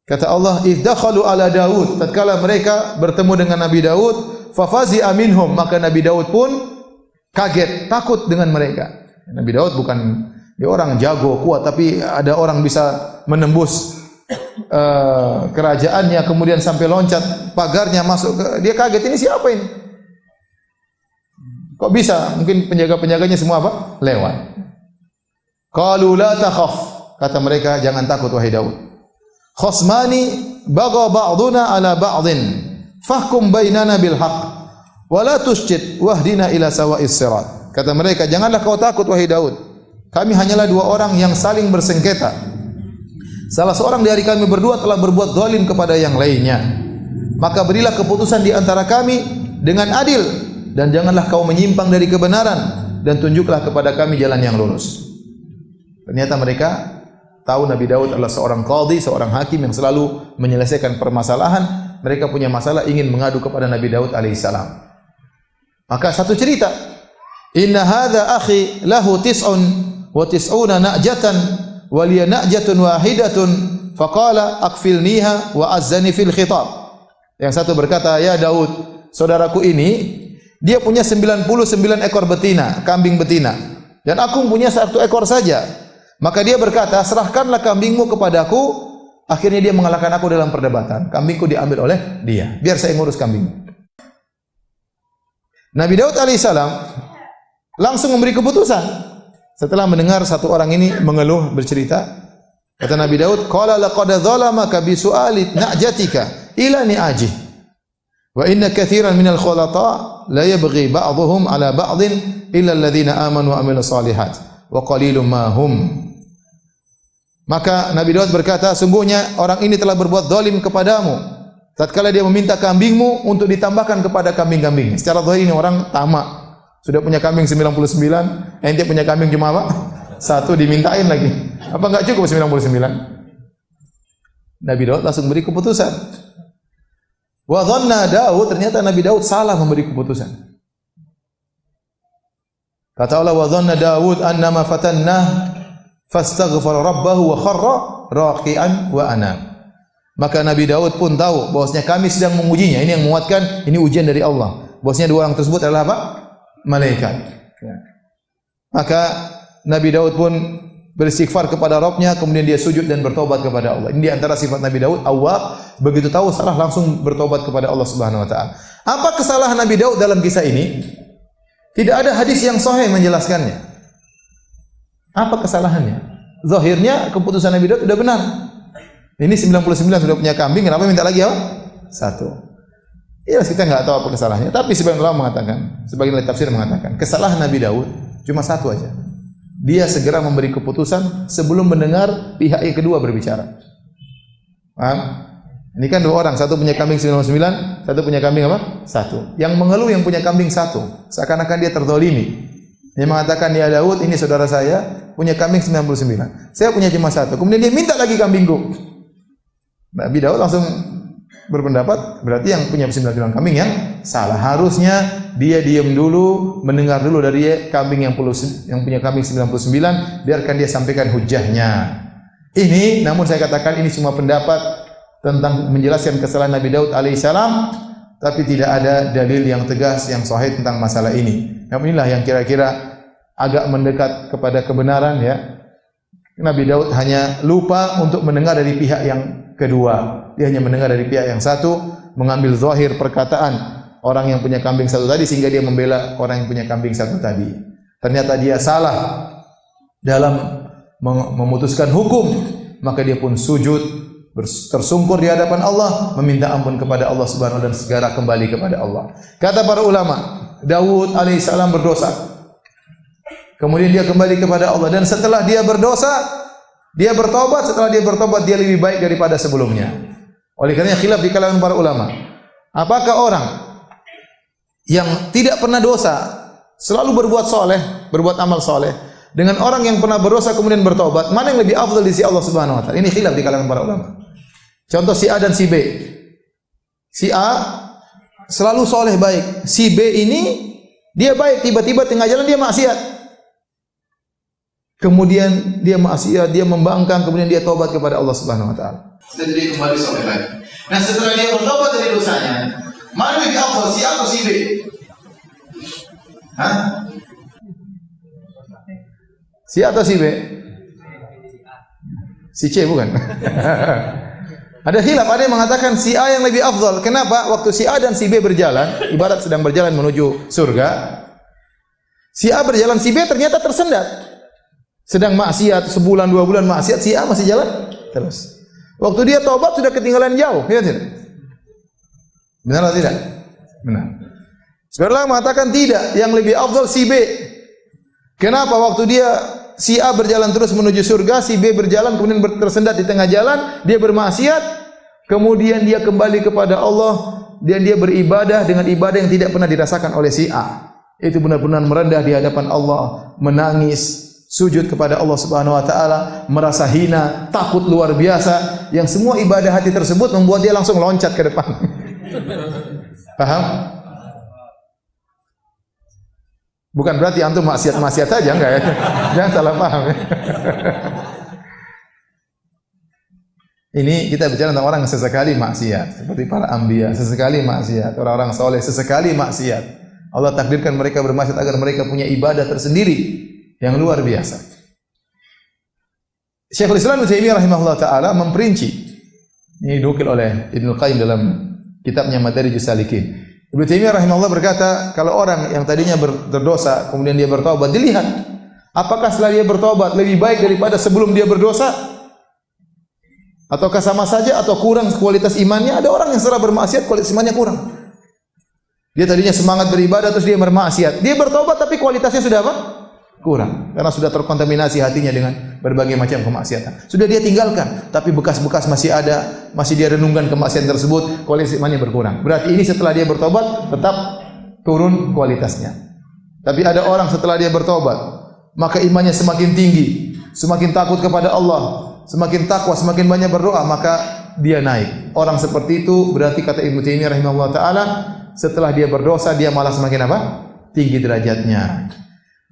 Kata Allah, "Idz dakhalu ala Daud." Tatkala mereka bertemu dengan Nabi Daud, fafazi'a minhum, maka Nabi Daud pun kaget, takut dengan mereka. Nabi Daud bukan dia orang jago, kuat, tapi ada orang bisa menembus kerajaannya kemudian sampai loncat pagarnya masuk ke dia, kaget, ini siapa ini? Kok bisa? Mungkin penjaga-penjaganya semua apa? Lewat. Qalu la takhaf, kata mereka, jangan takut wahai Daud. Khasmani bagha ba'duna ala ba'din fahkum bainana bil haqq wa la tusyid wahdina ila sawa'is sirat. Kata mereka, janganlah kau takut wahai Daud. Kami hanyalah dua orang yang saling bersengketa. Salah seorang dari kami berdua telah berbuat zalim kepada yang lainnya. Maka berilah keputusan di antara kami dengan adil dan janganlah kau menyimpang dari kebenaran dan tunjuklah kepada kami jalan yang lurus. Ternyata mereka tahu Nabi Daud adalah seorang qadhi, seorang hakim yang selalu menyelesaikan permasalahan. Mereka punya masalah ingin mengadu kepada Nabi Daud alaihissalam. Maka satu cerita, inna hadza akhi lahu tis'un wa tis'una na'jatan wa liya na'jatun wahidatun faqala akfilniha wa azzani fil khitab. Yang satu berkata, ya Daud, saudaraku ini dia punya 99 ekor betina, kambing betina, dan aku punya 1 ekor saja. Maka dia berkata, serahkanlah kambingmu kepadaku. Akhirnya dia mengalahkan aku dalam perdebatan. Kambingku diambil oleh dia. Biar saya ngurus kambing. Nabi Daud alaihissalam langsung memberi keputusan. Setelah mendengar satu orang ini mengeluh bercerita, kata Nabi Daud, qala laqad zalamaka bi su'ali na'jatika ila ni'ajih. Wa inna katsiran minal khulata la yabghi ba'dhum ala ba'dhin illa alladhina amanu wa amilus solihat wa qalilum ma hum. Maka Nabi Daud berkata, sungguhnya orang ini telah berbuat zalim kepadamu tatkala dia meminta kambingmu untuk ditambahkan kepada kambing-kambing. Secara zahir ini orang tamak. Sudah punya kambing 99, ente punya kambing cuma apa? 1, dimintain lagi. Apa enggak cukup 99? Nabi Daud langsung beri keputusan. Wa dhanna Daud, ternyata Nabi Daud salah memberi keputusan. Kata Allah, wa dhanna Daud annama fatannah fastaghfara rabbahu wa kharra raqi'an wa anam. Maka Nabi Daud pun tahu bahwasanya kami sedang mengujinya. Ini yang menguatkan, ini ujian dari Allah. Bahwasanya dua orang tersebut adalah apa? Malaikat. Maka Nabi Daud pun beristighfar kepada Rabbnya, kemudian dia sujud dan bertobat kepada Allah. Ini di antara sifat Nabi Daud, awwab, begitu tahu salah langsung bertobat kepada Allah Subhanahu wa taala. Apa kesalahan Nabi Daud dalam kisah ini? Tidak ada hadis yang sahih menjelaskannya. Apa kesalahannya? Zahirnya keputusan Nabi Daud sudah benar. Ini 99 sudah punya kambing, kenapa minta lagi apa? 1. Ya, kita enggak tahu apa kesalahannya, tapi sebagian ulama mengatakan, sebagian ahli tafsir mengatakan, kesalahan Nabi Daud cuma 1 aja. Dia segera memberi keputusan sebelum mendengar pihak yang kedua berbicara. Paham? Ini kan 2 orang, satu punya kambing 99, satu punya kambing apa? 1. Yang mengeluh yang punya kambing 1, seakan-akan dia terzalimi. Dia mengatakan, ya Daud, ini saudara saya punya kambing 99. Saya punya cuma 1. Kemudian dia minta lagi kambingku. Nabi Daud langsung berpendapat, berarti yang punya 99 kambing yang salah. Harusnya dia diam dulu, mendengar dulu dari kambing yang punya kambing 99, biarkan dia sampaikan hujahnya. Ini, namun saya katakan ini cuma pendapat tentang menjelaskan kesalahan Nabi Daud alaihissalam, tapi tidak ada dalil yang tegas yang sahih tentang masalah ini. Namun inilah yang kira-kira agak mendekat kepada kebenaran, ya. Nabi Daud hanya lupa untuk mendengar dari pihak yang kedua. Dia hanya mendengar dari pihak yang satu, mengambil zahir perkataan orang yang punya kambing 1 tadi, sehingga dia membela orang yang punya kambing 1 tadi. Ternyata dia salah dalam memutuskan hukum, maka dia pun sujud, tersungkur di hadapan Allah, meminta ampun kepada Allah Subhanahu wa taala dan segera kembali kepada Allah. Kata para ulama, Daud alaihissalam berdosa. Kemudian dia kembali kepada Allah, dan setelah dia berdosa, dia bertobat. Setelah dia bertobat, dia lebih baik daripada sebelumnya. Oleh karenanya khilaf di kalangan para ulama. Apakah orang yang tidak pernah dosa, selalu berbuat soleh, berbuat amal soleh, dengan orang yang pernah berdosa kemudian bertobat, mana yang lebih afdal di sisi Allah Subhanahu wa taala? Ini khilaf di kalangan para ulama. Contoh si A dan si B. Si A selalu soleh baik. Si B ini dia baik, tiba-tiba tengah jalan dia maksiat. Kemudian dia maksiat, dia membangkang, kemudian dia taubat kepada Allah Subhanahu wa taala. Jadi kembali soleh baik. Nah, setelah dia bertobat dari dosanya, mana lebih afdal, si A atau si B? Hah? Si A atau si B? Si C bukan? Ada khilaf, ada yang mengatakan si A yang lebih afdal. Kenapa? Waktu si A dan si B berjalan, ibarat sedang berjalan menuju surga. Si A berjalan, si B ternyata tersendat. Sedang maksiat, sebulan, 2 bulan maksiat, si A masih jalan terus. Waktu dia taubat sudah ketinggalan jauh, ya tidak? Benar atau tidak? Benar. Sebenarnya mengatakan tidak, yang lebih afdal si B. Kenapa? Waktu dia si A berjalan terus menuju surga, si B berjalan kemudian tersendat di tengah jalan, dia bermaksiat, kemudian dia kembali kepada Allah dan dia beribadah dengan ibadah yang tidak pernah dirasakan oleh si A. Itu benar-benar merendah di hadapan Allah, menangis, sujud kepada Allah Subhanahu wa taala, merasa hina, takut luar biasa, yang semua ibadah hati tersebut membuat dia langsung loncat ke depan. Paham? Bukan berarti antum maksiat-maksiat saja, enggak ya? Jangan salah paham ya. Ini kita bicara tentang orang yang sesekali maksiat, seperti para anbiya, sesekali maksiat, orang-orang soleh sesekali maksiat. Allah takdirkan mereka bermaksiat agar mereka punya ibadah tersendiri yang luar biasa. Syekhul Islam Ibnu Taimiyah rahimahullah taala memperinci. Ini dinukil oleh Ibnu Qayyim dalam kitabnya Madarijus Salikin. Ibnu Taimiyah rahimahullah berkata, kalau orang yang tadinya berdosa kemudian dia bertobat, dilihat apakah setelah dia bertobat lebih baik daripada sebelum dia berdosa, ataukah sama saja atau kurang kualitas imannya. Ada orang yang setelah bermaksiat kualitas imannya kurang. Dia tadinya semangat beribadah terus dia bermaksiat. Dia bertobat tapi kualitasnya sudah apa? Kurang, karena sudah terkontaminasi hatinya dengan berbagai macam kemaksiatan. Sudah dia tinggalkan, tapi bekas-bekas masih ada, masih dia renungkan kemaksiatan tersebut, kualitas imannya berkurang. Berarti ini setelah dia bertobat tetap turun kualitasnya. Tapi ada orang setelah dia bertobat, maka imannya semakin tinggi, semakin takut kepada Allah, semakin takwa, semakin banyak berdoa, maka dia naik. Orang seperti itu berarti kata Ibnu Taimiyah rahimahullah taala, setelah dia berdosa dia malah semakin apa? Tinggi derajatnya.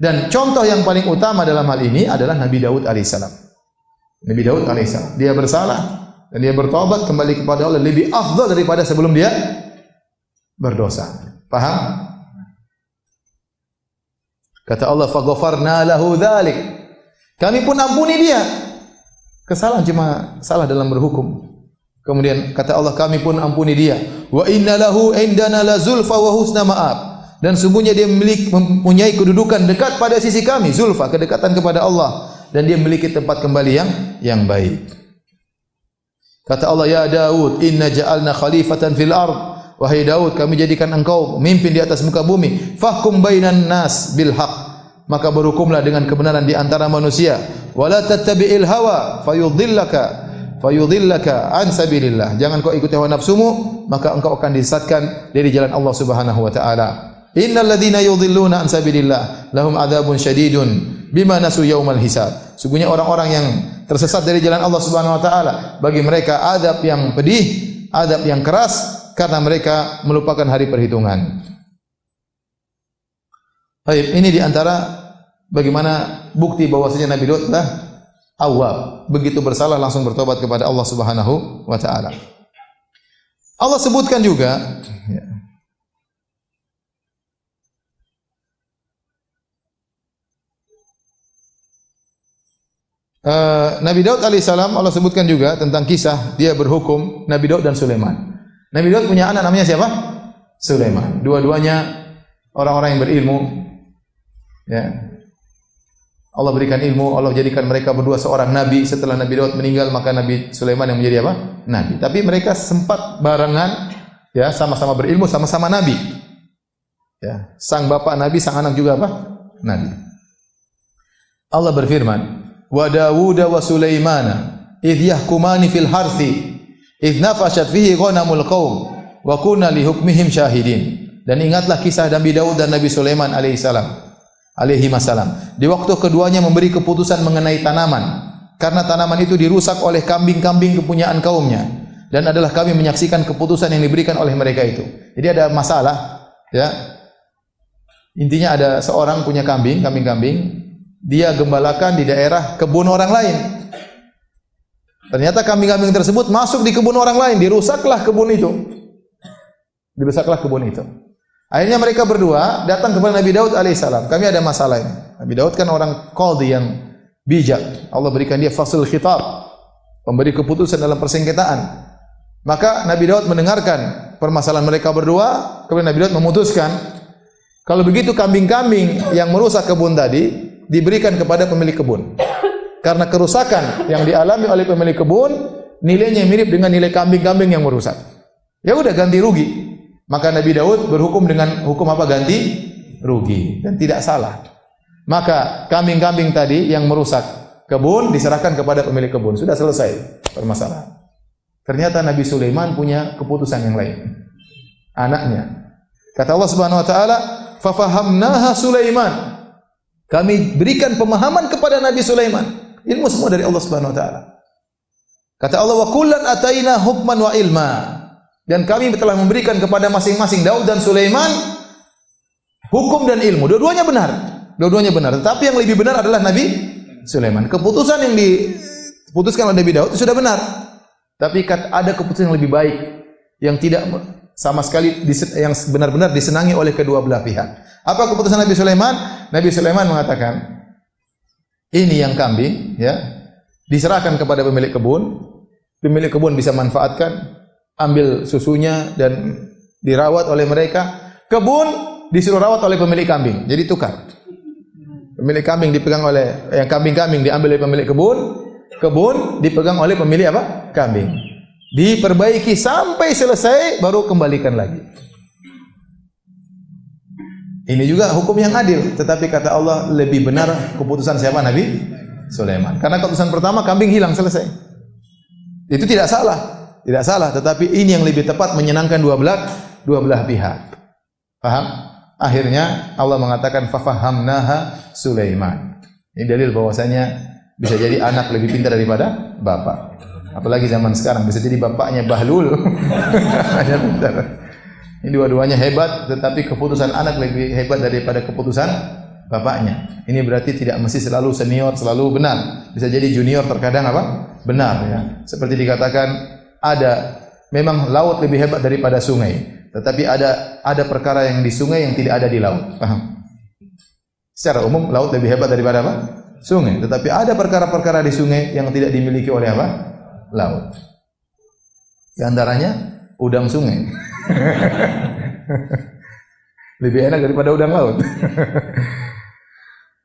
Dan contoh yang paling utama dalam hal ini adalah Nabi Daud alaihissalam. Nabi Daud alaihissalam, dia bersalah dan dia bertobat kembali kepada Allah lebih afdal daripada sebelum dia berdosa. Paham? Kata Allah, "Faghfarna lahu dzalik." Kami pun ampuni dia. Kesalahan cuma salah dalam berhukum. Kemudian kata Allah, kami pun ampuni dia. Wa inna lahu indana lazulfa wa husna ma'ab. Dan sungguhnya dia mempunyai kedudukan dekat pada sisi kami, zulfa, kedekatan kepada Allah, dan dia memiliki tempat kembali yang baik. Kata Allah, ya Daud, inna ja'alna khalifatan fil ard. Wahai Daud, kami jadikan engkau memimpin di atas muka bumi. Fahkum bainan nas bil haq. Maka berhukumlah dengan kebenaran di antara manusia. Wala tattabi'il hawa fayudhillaka an sabilillah. Jangan kau ikuti hawa nafsumu, maka engkau akan disesatkan dari jalan Allah Subhanahu wa taala. Innal ladzina yudhilluna an sabilillah lahum adzabun syadidun bima nasu yaumal hisab. Sungguhnya orang-orang yang tersesat dari jalan Allah Subhanahu wa taala, bagi mereka azab yang pedih, azab yang keras karena mereka melupakan hari perhitungan. Baik, ini di antara bagaimana bukti bahwasanya Nabi Daud adalah awwab, begitu bersalah langsung bertobat kepada Allah Subhanahu wa taala. Allah sebutkan juga Nabi Daud alaihissalam, Allah sebutkan juga tentang kisah dia berhukum, Nabi Daud dan Sulaiman. Nabi Daud punya anak namanya siapa? Sulaiman. Dua-duanya orang-orang yang berilmu. Ya. Allah berikan ilmu, Allah jadikan mereka berdua seorang nabi. Setelah Nabi Daud meninggal, maka Nabi Sulaiman yang menjadi apa? Nabi. Tapi mereka sempat barengan, ya, sama-sama berilmu, sama-sama nabi. Ya, sang bapak nabi, sang anak juga apa? Nabi. Allah berfirman, wa Dawud wa Sulaimana idh yahkumani fil harthi idh nafashat fihi ghanamul qaum wa kunna li hukmihim syahidin. Dan ingatlah kisah Nabi Daud dan Nabi Sulaiman alaihi masalam. Di waktu keduanya memberi keputusan mengenai tanaman, karena tanaman itu dirusak oleh kambing-kambing kepunyaan kaumnya. dan adalah kami menyaksikan keputusan yang diberikan oleh mereka itu. Jadi ada masalah, ya. Intinya ada seorang punya kambing-kambing, dia gembalakan di daerah kebun orang lain. Ternyata kambing-kambing tersebut masuk di kebun orang lain, dirusaklah kebun itu. Akhirnya mereka berdua datang kepada Nabi Daud alaihissalam. Kami ada masalah ini. Nabi Daud kan orang qadhi yang bijak. Allah berikan dia fasil khitab, pemberi keputusan dalam persengketaan. Maka Nabi Daud mendengarkan permasalahan mereka berdua, kemudian Nabi Daud memutuskan, kalau begitu kambing-kambing yang merusak kebun tadi diberikan kepada pemilik kebun. Karena kerusakan yang dialami oleh pemilik kebun nilainya mirip dengan nilai kambing-kambing yang merusak. Ya udah ganti rugi. Maka Nabi Daud berhukum dengan hukum apa? Ganti rugi, dan tidak salah. Maka kambing-kambing tadi yang merusak kebun diserahkan kepada pemilik kebun. Sudah selesai permasalahan. Ternyata Nabi Sulaiman punya keputusan yang lain. Anaknya. Kata Allah Subhanahu wa taala, "Fa fahamnaha Sulaiman." Kami berikan pemahaman kepada Nabi Sulaiman. Ilmu semua dari Allah Subhanahu wa taala. Kata Allah, "Wa kullan ataina hukman wa ilma." Dan kami telah memberikan kepada masing-masing Daud dan Sulaiman hukum dan ilmu. Dua-duanya benar. Tetapi yang lebih benar adalah Nabi Sulaiman. Keputusan yang diputuskan oleh Nabi Daud itu sudah benar. Tapi ada keputusan yang lebih baik, yang tidak sama sekali yang benar-benar disenangi oleh kedua belah pihak. Apa keputusan Nabi Sulaiman? Nabi Sulaiman mengatakan, ini yang kambing, ya, diserahkan kepada pemilik kebun. Pemilik kebun bisa manfaatkan, ambil susunya dan dirawat oleh mereka. Kebun disuruh rawat oleh pemilik kambing. Jadi tukar. Pemilik kambing dipegang oleh kambing-kambing diambil oleh pemilik kebun. Kebun dipegang oleh pemilik apa? Kambing. Diperbaiki sampai selesai baru kembalikan lagi. Ini juga hukum yang adil, tetapi kata Allah lebih benar keputusan siapa? Nabi Sulaiman. Karena keputusan pertama kambing hilang, selesai. Itu tidak salah, tetapi ini yang lebih tepat menyenangkan dua belah pihak. Paham? Akhirnya Allah mengatakan fafahamnaha Sulaiman. Ini dalil bahwasanya bisa jadi anak lebih pintar daripada bapak. Apalagi zaman sekarang bisa jadi bapaknya bahlul. Ini dua-duanya hebat, tetapi keputusan anak lebih hebat daripada keputusan bapaknya. Ini berarti tidak mesti selalu senior, selalu benar. Bisa jadi junior terkadang apa? Benar, ya. Seperti dikatakan memang laut lebih hebat daripada sungai, tetapi ada perkara yang di sungai yang tidak ada di laut. Paham? Secara umum laut lebih hebat daripada apa? Sungai, tetapi ada perkara-perkara di sungai yang tidak dimiliki oleh apa? Laut. Di antaranya udang sungai. Lebih enak daripada udang laut.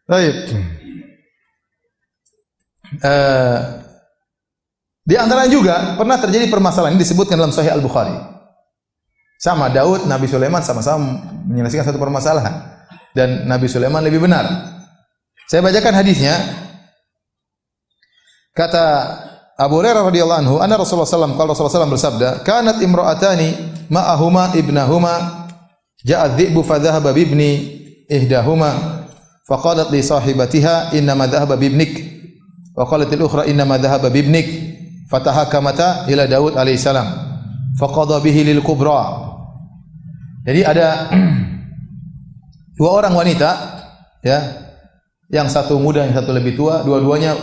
Baik. Di antaranya juga pernah terjadi permasalahan ini disebutkan dalam Sahih Al-Bukhari. Sama Daud, Nabi Sulaiman sama-sama menyelesaikan satu permasalahan, dan Nabi Sulaiman lebih benar. Saya bacakan hadisnya. Kata Abu Hurairah radhiyallahu anhu, anna Rasulullah sallallahu alaihi wasallam bersabda, "Kanat imra'atani ma'ahuma ibnahuma, ja'a dhi'bu fa dhahaba bi ibni ihdahuma, fa qalat li sahibatiha inna ma dhahaba bi ibnik, wa qalat al-ukhra inna ma dhahaba bi ibnik, fatahakamata ila Daud alaihi salam, fa qada bihi lil kubra." Jadi ada dua orang wanita, ya. Yang satu muda, yang satu lebih tua, dua-duanya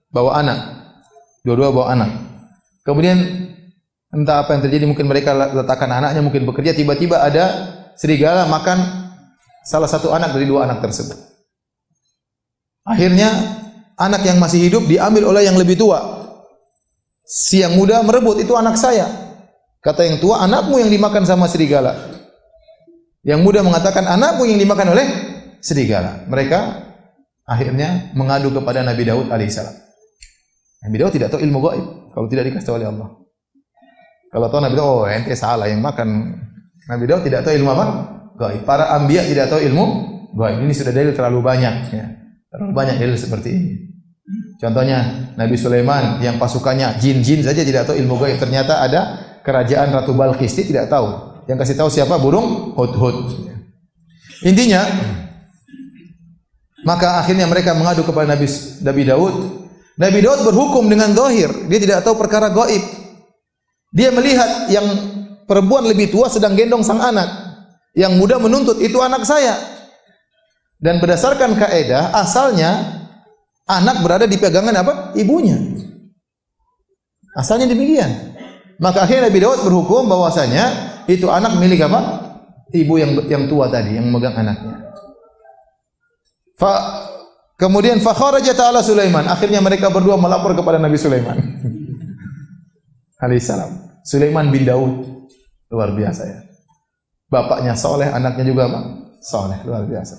bawa anak. Kemudian entah apa yang terjadi, mungkin mereka letakkan anaknya, mungkin bekerja, tiba-tiba ada serigala makan salah satu anak dari dua anak tersebut. Akhirnya anak yang masih hidup diambil oleh yang lebih tua. Si yang muda merebut, itu anak saya. Kata yang tua, anakmu yang dimakan sama serigala. Yang muda mengatakan, anakmu yang dimakan oleh serigala. Mereka akhirnya mengadu kepada Nabi Daud alaihissalam. Nabi Daud tidak tahu ilmu gaib kalau tidak dikasih tahu oleh Allah. Kalau tahu Nabi Daud, ente salah yang makan. Nabi Daud tidak tahu ilmu apa? Gaib. Para anbiya tidak tahu ilmu gaib. Ini sudah dalil terlalu banyak, ya. Terlalu banyak dalil seperti ini. Contohnya Nabi Sulaiman yang pasukannya jin-jin saja tidak tahu ilmu gaib. Ternyata ada kerajaan Ratu Balqis, dia tidak tahu. Yang kasih tahu siapa? Burung hudhud. Intinya, maka akhirnya mereka mengadu kepada Nabi Daud. Nabi Daud berhukum dengan zahir. Dia tidak tahu perkara gaib. Dia melihat yang perempuan lebih tua sedang gendong sang anak. Yang muda menuntut, itu anak saya. Dan berdasarkan kaidah, asalnya anak berada di pegangan apa? Ibunya. Asalnya demikian. Maka akhirnya Nabi Daud berhukum bahwasanya itu anak milik apa? Ibu yang tua tadi yang memegang anaknya. Kemudian fa kharaja ta'ala Sulaiman. Akhirnya mereka berdua melapor kepada Nabi Sulaiman alaihissalam. Sulaiman bin Daud, luar biasa ya. Bapaknya soleh, anaknya juga apa? Soleh, luar biasa.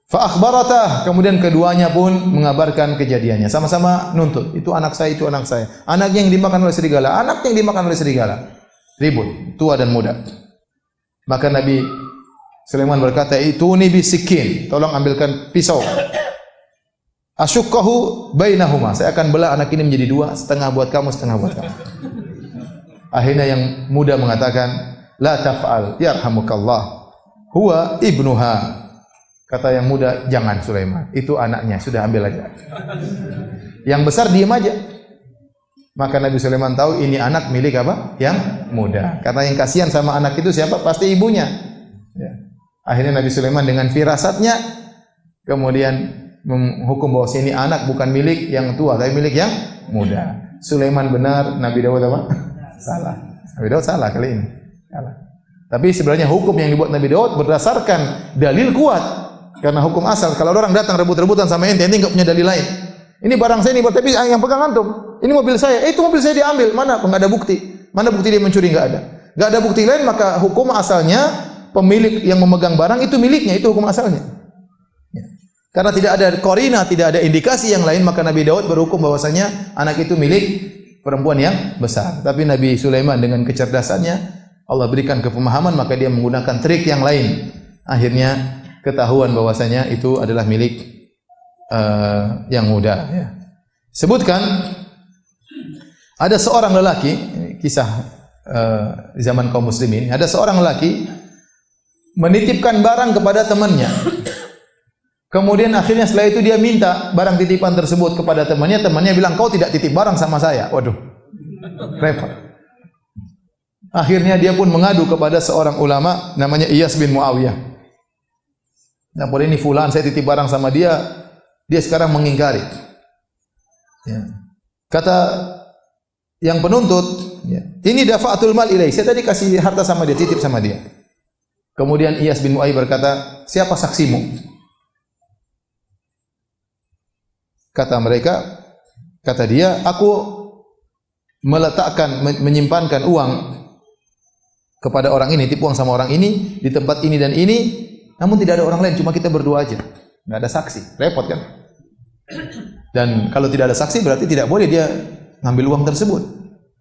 Fa akhbaratah, kemudian keduanya pun mengabarkan kejadiannya. Sama-sama nuntut, itu anak saya, itu anak saya. Anaknya yang dimakan oleh serigala, anaknya yang dimakan oleh serigala. Ribut, tua dan muda. Maka Nabi Sulaiman berkata, "Ituni bisikin." Tolong ambilkan pisau. Asyukkahu bainahuma. Saya akan belah anak ini menjadi dua, setengah buat kamu, setengah buat kamu. Akhirnya yang muda mengatakan, "La taf'al, yarhamukallah. Huwa ibnuha." Kata yang muda, "Jangan Sulaiman, itu anaknya, sudah ambil aja." Yang besar diam aja. Maka Nabi Sulaiman tahu ini anak milik apa? Yang muda. Karena yang kasihan sama anak itu siapa? Pasti ibunya. Ya. Akhirnya Nabi Sulaiman dengan firasatnya kemudian menghukum bahwa ini anak bukan milik yang tua, tapi milik yang muda. Sulaiman benar, Nabi Daud apa? Salah. Nabi Daud salah kali ini. Salah. Tapi sebenarnya hukum yang dibuat Nabi Daud berdasarkan dalil kuat. Karena hukum asal, kalau orang datang rebut-rebutan sama ente enggak punya dalil lain. Ini barang saya ini, tapi yang pegang antum. Ini mobil saya. Itu mobil saya diambil. Mana? Enggak ada bukti. Mana bukti dia mencuri? Enggak ada. Enggak ada bukti lain, maka hukum asalnya pemilik yang memegang barang itu miliknya, itu hukum asalnya. Ya. Karena tidak ada qarina, tidak ada indikasi yang lain, maka Nabi Daud berhukum bahwasanya anak itu milik perempuan yang besar. Tapi Nabi Sulaiman dengan kecerdasannya, Allah berikan kepemahaman, maka dia menggunakan trik yang lain. Akhirnya ketahuan bahwasanya itu adalah milik yang muda. Ya. Sebutkan ada seorang lelaki, kisah di zaman kaum muslimin, ada seorang lelaki menitipkan barang kepada temannya. Kemudian akhirnya setelah itu dia minta barang titipan tersebut kepada temannya. Temannya bilang, "Kau tidak titip barang sama saya." Waduh, repot. Akhirnya dia pun mengadu kepada seorang ulama namanya Iyas bin Muawiyah. Nah, boleh ini fulan saya titip barang sama dia, dia sekarang mengingkari. Ya. Kata yang penuntut, ya, "Ini dafa'atul mal ilai." Saya tadi kasih harta sama dia, titip sama dia. Kemudian Iyas bin Muawiyah berkata, "Siapa saksimu?" Kata mereka, kata dia, "Aku meletakkan, menyimpankan uang kepada orang ini, titip uang sama orang ini di tempat ini dan ini, namun tidak ada orang lain, cuma kita berdua aja. Enggak ada saksi." Repot kan? Dan kalau tidak ada saksi berarti tidak boleh dia ngambil uang tersebut.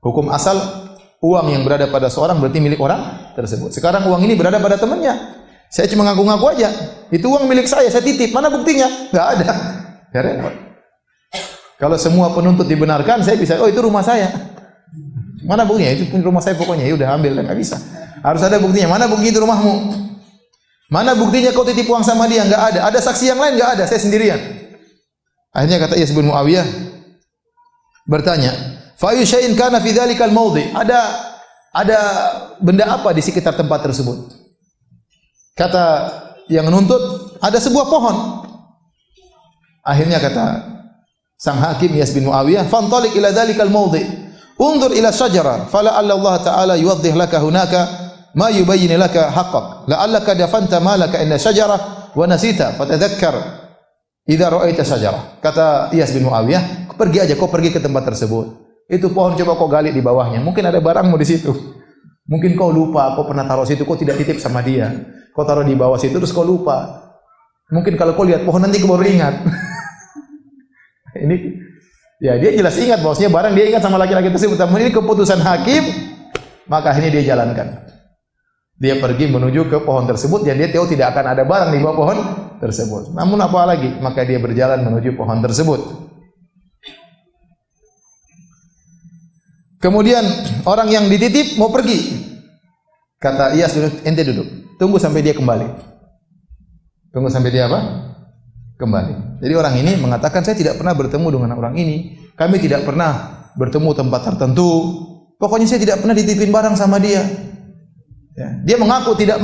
Hukum asal uang yang berada pada seorang berarti milik orang tersebut. Sekarang uang ini berada pada temannya. Saya cuma ngaku-ngaku aja. Itu uang milik saya titip. Mana buktinya? Enggak ada. Ya repot. Kalau semua penuntut dibenarkan, saya bisa, "Oh, itu rumah saya." Mana buktinya? Itu rumah saya pokoknya. Ya udah ambil, enggak bisa. Harus ada buktinya. Mana bukti itu rumahmu? Mana buktinya kau titip uang sama dia? Enggak ada. Ada saksi yang lain? Enggak ada. Saya sendirian. Akhirnya kata Iyas bin Muawiyah bertanya, "Fa ayu syai'in kana fi dzalikal mawdi'?" Ada benda apa di sekitar tempat tersebut? Kata yang menuntut, "Ada sebuah pohon." Akhirnya kata sang hakim Iyas bin Muawiyah, "Fantaliq ila dzalikal mawdi'. Unzur ila syajara, fala Allah Ta'ala yuwaddih laka hunaka ma yubayyin laka haqqak. La'allaka dafanta malaka inda syajarah wa nasita fatadhakkar idza ra'aita syajarah." Kata Iyas bin Muawiyah, "Pergi aja, kau pergi ke tempat tersebut. Itu pohon, coba kau gali di bawahnya. Mungkin ada barangmu di situ. Mungkin kau lupa, kau pernah taruh situ, kau tidak titip sama dia. Kau taruh di bawah situ terus kau lupa. Mungkin kalau kau lihat pohon nanti kau baru ingat." Ini ya dia jelas ingat bahwasanya barang dia ingat sama laki-laki tersebut. Namun ini keputusan hakim, maka akhirnya dia jalankan. Dia pergi menuju ke pohon tersebut dan dia tahu tidak akan ada barang di bawah pohon tersebut. Namun apa lagi? Maka dia berjalan menuju pohon tersebut. Kemudian orang yang dititip mau pergi. Kata Iyas, "Ente duduk. Tunggu sampai dia kembali." Tunggu sampai dia apa? Kembali. Jadi orang ini mengatakan, "Saya tidak pernah bertemu dengan orang ini. Kami tidak pernah bertemu tempat tertentu. Pokoknya saya tidak pernah dititipin barang sama dia. Ya. Dia mengaku tidak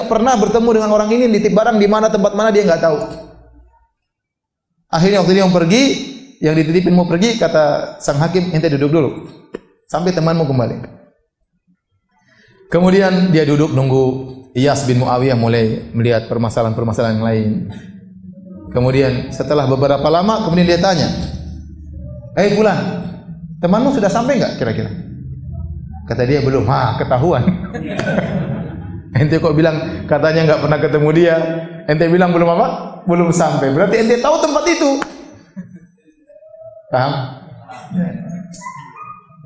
pernah bertemu dengan orang ini, nitip barang di mana, tempat mana dia nggak tahu. Akhirnya waktu dia mau pergi, yang dititipin mau pergi, kata sang hakim, ente duduk dulu sampai temanmu kembali. Kemudian dia duduk nunggu Iyas bin Muawiyah mulai melihat permasalahan-permasalahan yang lain. Kemudian setelah beberapa lama, kemudian dia tanya, "Hei fulan, temanmu sudah sampai enggak kira-kira?" Kata dia, "Belum." Ketahuan. Ente kok bilang katanya enggak pernah ketemu dia, ente bilang belum apa? Belum sampai. Berarti ente tahu tempat itu. Paham?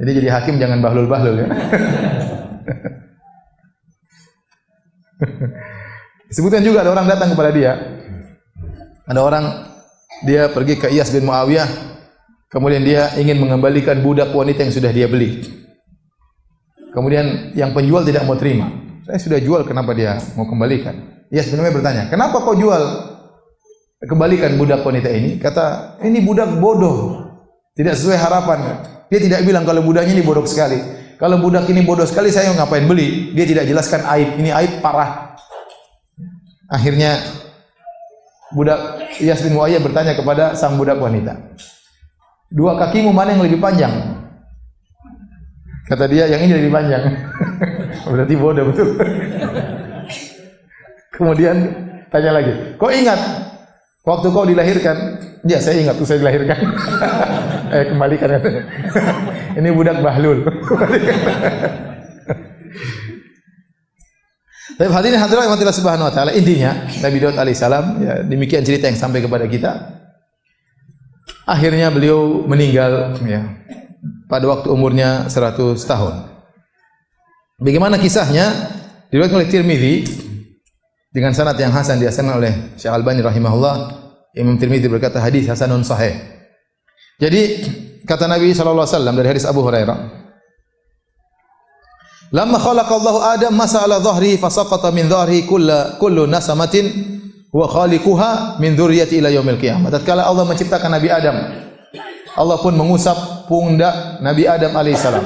Jadi hakim jangan bahlul-bahlul ya. Disebutkan juga ada orang datang kepada dia. Ada orang dia pergi ke Iyas bin Muawiyah, kemudian dia ingin mengembalikan budak wanita yang sudah dia beli. Kemudian yang penjual tidak mau terima. Saya sudah jual, kenapa dia mau kembalikan? Iyas bin Muawiyah bertanya, "Kenapa kau jual? Kembalikan budak wanita ini." Kata, "Ini budak bodoh, tidak sesuai harapan." Dia tidak bilang kalau budaknya ini bodoh sekali. Kalau budak ini bodoh sekali, saya ngapain beli? Dia tidak jelaskan aib. Ini aib parah. Akhirnya budak Iyas bin Muawiyah bertanya kepada sang budak wanita, "Dua kakimu mana yang lebih panjang?" Kata dia, "Yang ini lebih panjang." Berarti bodoh betul. Kemudian tanya lagi, "Kau ingat waktu kau dilahirkan?" "Ya, saya ingat waktu saya dilahirkan." Kembalikan. Ini budak bahlul. Tapi hadirin hadirat yang Allah Subhanahu wa taala, intinya Nabi Daud alaihissalam, ya, demikian cerita yang sampai kepada kita. Akhirnya beliau meninggal ya pada waktu umurnya 100 tahun. Bagaimana kisahnya? Diriwayatkan oleh Tirmidzi dengan sanad yang hasan, dihasankan oleh Syekh Albani rahimahullah. Imam Tirmidzi berkata hadis hasanun sahih. Jadi kata Nabi sallallahu alaihi wasallam dari hadis Abu Hurairah, "Lamma khalaqallahu Adam masa ala dhahrihi fasaqata min dhahrihi kullu nasamatin wa khaliquha min dzurriyyati ila yaumil qiyamah." Tatkala Allah menciptakan Nabi Adam, Allah pun mengusap pundak Nabi Adam alaihissalam.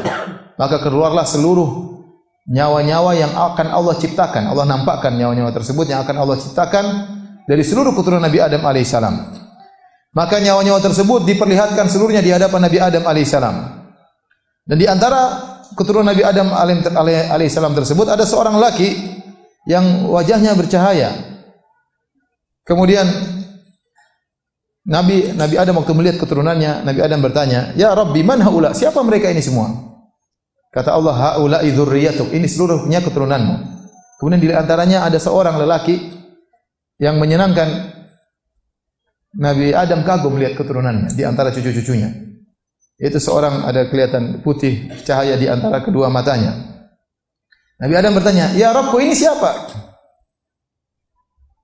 Maka keluarlah seluruh nyawa-nyawa yang akan Allah ciptakan. Allah nampakkan nyawa-nyawa tersebut yang akan Allah ciptakan dari seluruh keturunan Nabi Adam alaihissalam. Maka nyawa-nyawa tersebut diperlihatkan seluruhnya di hadapan Nabi Adam alaihissalam. Dan di antara keturunan Nabi Adam alaihissalam tersebut ada seorang laki yang wajahnya bercahaya. Kemudian Nabi Adam waktu melihat keturunannya, Nabi Adam bertanya, "Ya Rabbi, man haula? Siapa mereka ini semua?" Kata Allah, "Haula'i dzurriyyatuk." Ini seluruhnya keturunanmu. Kemudian di antaranya ada seorang lelaki yang menyenangkan Nabi Adam kagum melihat keturunannya di antara cucu-cucunya. Itu seorang ada kelihatan putih cahaya di antara kedua matanya. Nabi Adam bertanya, "Ya Rabbku, ini siapa?"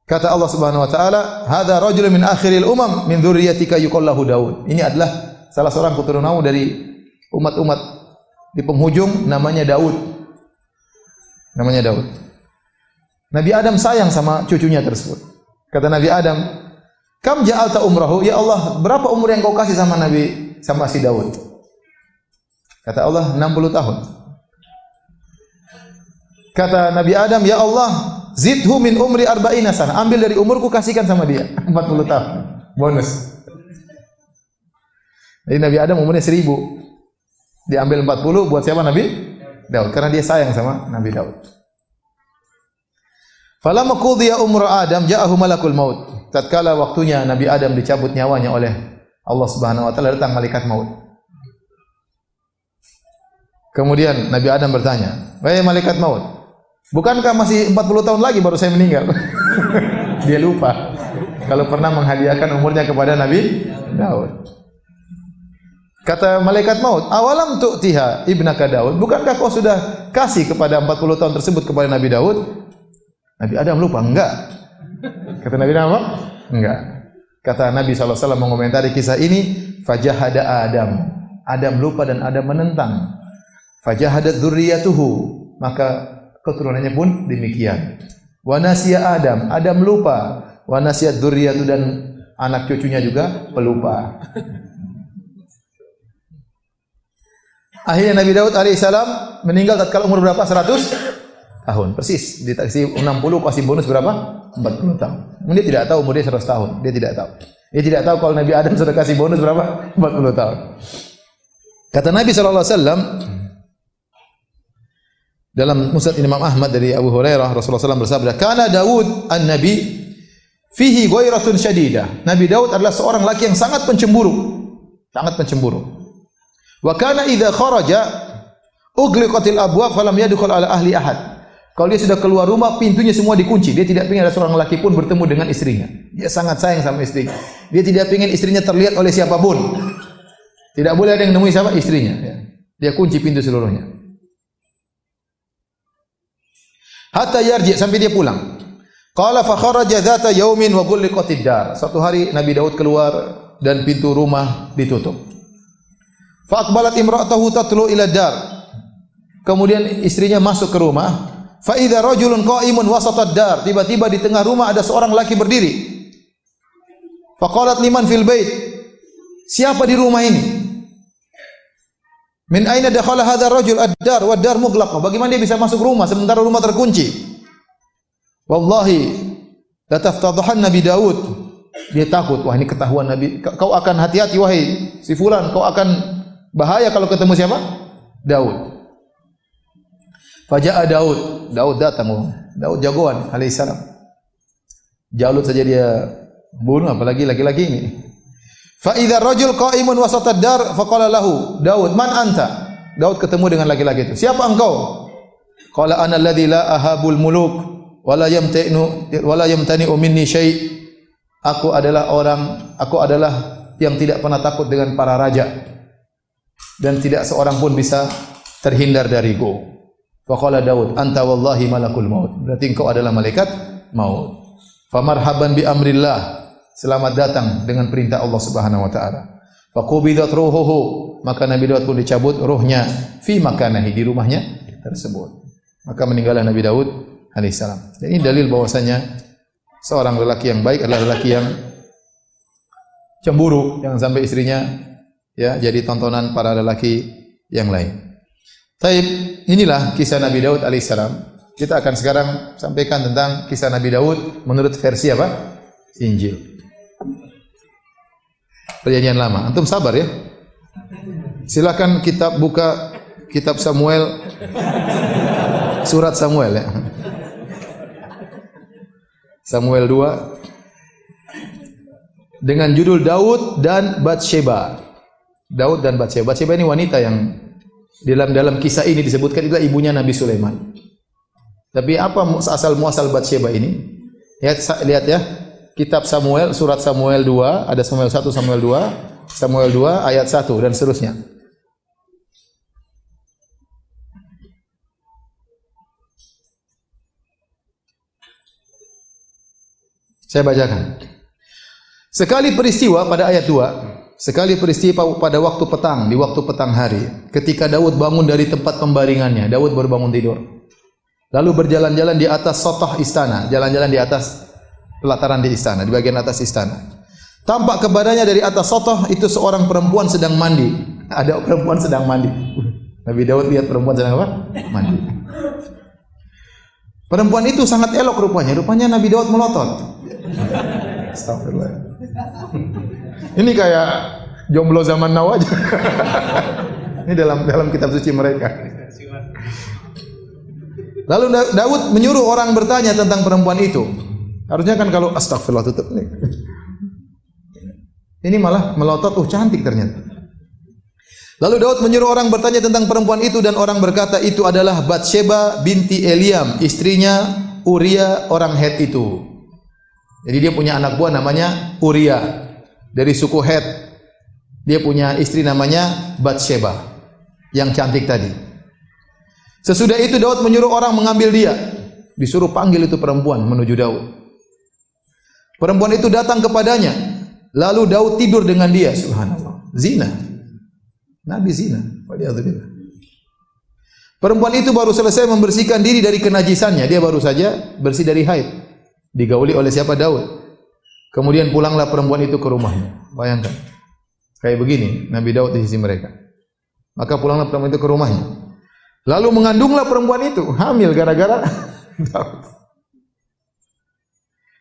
Kata Allah Subhanahu wa taala, "Hadza rajulun min akhiril umam min dzurriyyatika yuqallahu Daud." Ini adalah salah seorang keturunanmu dari umat-umat di penghujung, namanya Daud. Namanya Daud. Nabi Adam sayang sama cucunya tersebut. Kata Nabi Adam, "Kam ja'alta umrahu?" Ya Allah, berapa umur yang kau kasih sama si Daud? Kata Allah, 60 tahun. Kata Nabi Adam, "Ya Allah, zidhu min umri arba'ina sana." Ambil dari umurku, kasihkan sama dia 40 tahun. Bonus. Jadi Nabi Adam umurnya 1000. Diambil 40 buat siapa? Nabi Daud. Karena dia sayang sama Nabi Daud. Falamma qudiya umru Adam ja'ahu malakul maut. Tatkala waktunya Nabi Adam dicabut nyawanya oleh Allah Subhanahu wa taala, datang malaikat maut. Kemudian Nabi Adam bertanya, "Wahai malaikat maut, bukankah masih 40 tahun lagi baru saya meninggal?" Dia lupa kalau pernah menghadiahkan umurnya kepada Nabi Daud. Kata malaikat maut, "Awalam tu'tiha ibnaka Daud?" Bukankah kau sudah kasih kepada 40 tahun tersebut kepada Nabi Daud? Nabi Adam lupa, enggak. Kata Nabi Adam apa? Enggak. Kata Nabi SAW mengomentari kisah ini, "Fajahada Adam." Adam lupa dan Adam menentang. "Fajahadat dzurriyyatuhu." Maka keturunannya pun demikian. "Wa nasiya Adam." Adam lupa. "Wa nasiyat dzurriyyatu." Dan anak cucunya juga pelupa. Akhirnya Nabi Daud alaihissalam meninggal tatkala umur berapa? 100 tahun. Persis. Dikasih 60 kasih bonus berapa? 40 tahun. Dia tidak tahu umur dia 100 tahun. Dia tidak tahu. Dia tidak tahu kalau Nabi Adam sudah kasih bonus berapa? 40 tahun. Kata Nabi SAW dalam Musnad Imam Ahmad dari Abu Hurairah, Rasulullah SAW bersabda, "Kana Daud an-Nabi fihi ghairatun syadidah." Nabi Daud adalah seorang laki yang sangat pencemburu. Sangat pencemburu. Wa kana idza kharaja ughliqatil abwab falam yadkhul ala ahli ahad. Kalau dia sudah keluar rumah, pintunya semua dikunci. Dia tidak ingin ada seorang laki pun bertemu dengan istrinya. Dia sangat sayang sama istrinya. Dia tidak ingin istrinya terlihat oleh siapapun. Tidak boleh ada yang menemui siapa? Istrinya. Dia kunci pintu seluruhnya. Hatta yarji, sampai dia pulang. Qala fa kharaja dzata yaumin wa ghulliqatid dar. Suatu hari Nabi Daud keluar dan pintu rumah ditutup. Fa aqbalat imra'atuhu tatlu ila dar. Kemudian istrinya masuk ke rumah. Fa idza rajulun qa'imun wasatad dar. Tiba-tiba di tengah rumah ada seorang laki berdiri. Fa qalat liman fil bait. Siapa di rumah ini? Min aina dakhala hadzal rajul ad-dar wa ad-dar mughlaqah? Bagaimana dia bisa masuk rumah sementara rumah terkunci? Wallahi la taftadhahan Nabi Daud. Dia takut, wah ini ketahuan Nabi. Kau akan hati-hati wahai si fulan, kau akan bahaya kalau ketemu siapa? Daud. Faja'a Daud. Daud datang. Daud jagoan alaihissalam. Jalut saja dia bunuh, apalagi laki-laki ini. Fa idza rajul qa'imun wasatad dar faqala lahu Daud, "Man anta?" Daud ketemu dengan laki-laki itu. "Siapa engkau?" Qala ana alladhi la ahabul muluk wa la yamtani'u minni syai'. Aku adalah yang tidak pernah takut dengan para raja dan tidak seorang pun bisa terhindar dariku. Faqala Daud, "Anta wallahi malakul maut." Berarti engkau adalah malaikat maut. Famarhaban bi amrillah. Selamat datang dengan perintah Allah Subhanahu wa taala. Faqubidat ruhuhu, maka Nabi Daud pun dicabut ruhnya fi makanahi, di rumahnya tersebut. Maka meninggallah Nabi Daud alaihissalam. Dan ini dalil bahwasanya seorang lelaki yang baik adalah lelaki yang cemburu, jangan sampai istrinya ya jadi tontonan para lelaki yang lain. Taib, inilah kisah Nabi Daud alaihissalam. Kita akan sekarang sampaikan tentang kisah Nabi Daud menurut versi apa? Injil. Perjanjian Lama. Antum sabar ya. Silakan buka kitab Samuel, surat Samuel ya. Samuel 2 dengan judul Daud dan Batsheba. Daud dan Batsheba. Batsheba ini wanita yang dalam kisah ini disebutkan adalah ibunya Nabi Sulaiman. Tapi apa asal muasal Batsheba ini? Lihat ya. Kitab Samuel, surat Samuel 2, ada Samuel 1, Samuel 2, Samuel 2 ayat 1 dan seterusnya. Saya bacakan. Sekali peristiwa pada ayat 2, sekali peristiwa pada waktu petang, di waktu petang hari, ketika Daud bangun dari tempat pembaringannya. Daud baru bangun tidur. Lalu berjalan-jalan di atas sotoh istana, jalan-jalan di atas pelataran di istana, di bagian atas istana. Tampak kepadanya dari atas sotoh itu seorang perempuan sedang mandi. Ada perempuan sedang mandi. Nabi Daud lihat perempuan sedang apa? Mandi. Perempuan itu sangat elok rupanya. Rupanya Nabi Daud melotot. Astagfirullah. Ini kayak jomblo zaman now aja. Ini dalam kitab suci mereka. Lalu Daud menyuruh orang bertanya tentang perempuan itu. Harusnya kan kalau astagfirullah tutup nih. Ini malah melotot, cantik ternyata. Lalu Daud menyuruh orang bertanya tentang perempuan itu dan orang berkata itu adalah Batsheba binti Eliam, istrinya Uria orang Het itu. Jadi dia punya anak buah namanya Uria dari suku Het. Dia punya istri namanya Batsheba yang cantik tadi. Sesudah itu Daud menyuruh orang mengambil dia. Disuruh panggil itu perempuan menuju Daud. Perempuan itu datang kepadanya. Lalu Daud tidur dengan dia. Subhanallah. Zina. Nabi zina. Waliyadzubillah. Perempuan itu baru selesai membersihkan diri dari kenajisannya. Dia baru saja bersih dari haid. Digauli oleh siapa? Daud. Kemudian pulanglah perempuan itu ke rumahnya. Bayangkan. Kayak begini Nabi Daud di sisi mereka. Maka pulanglah perempuan itu ke rumahnya. Lalu mengandunglah perempuan itu, hamil gara-gara Daud.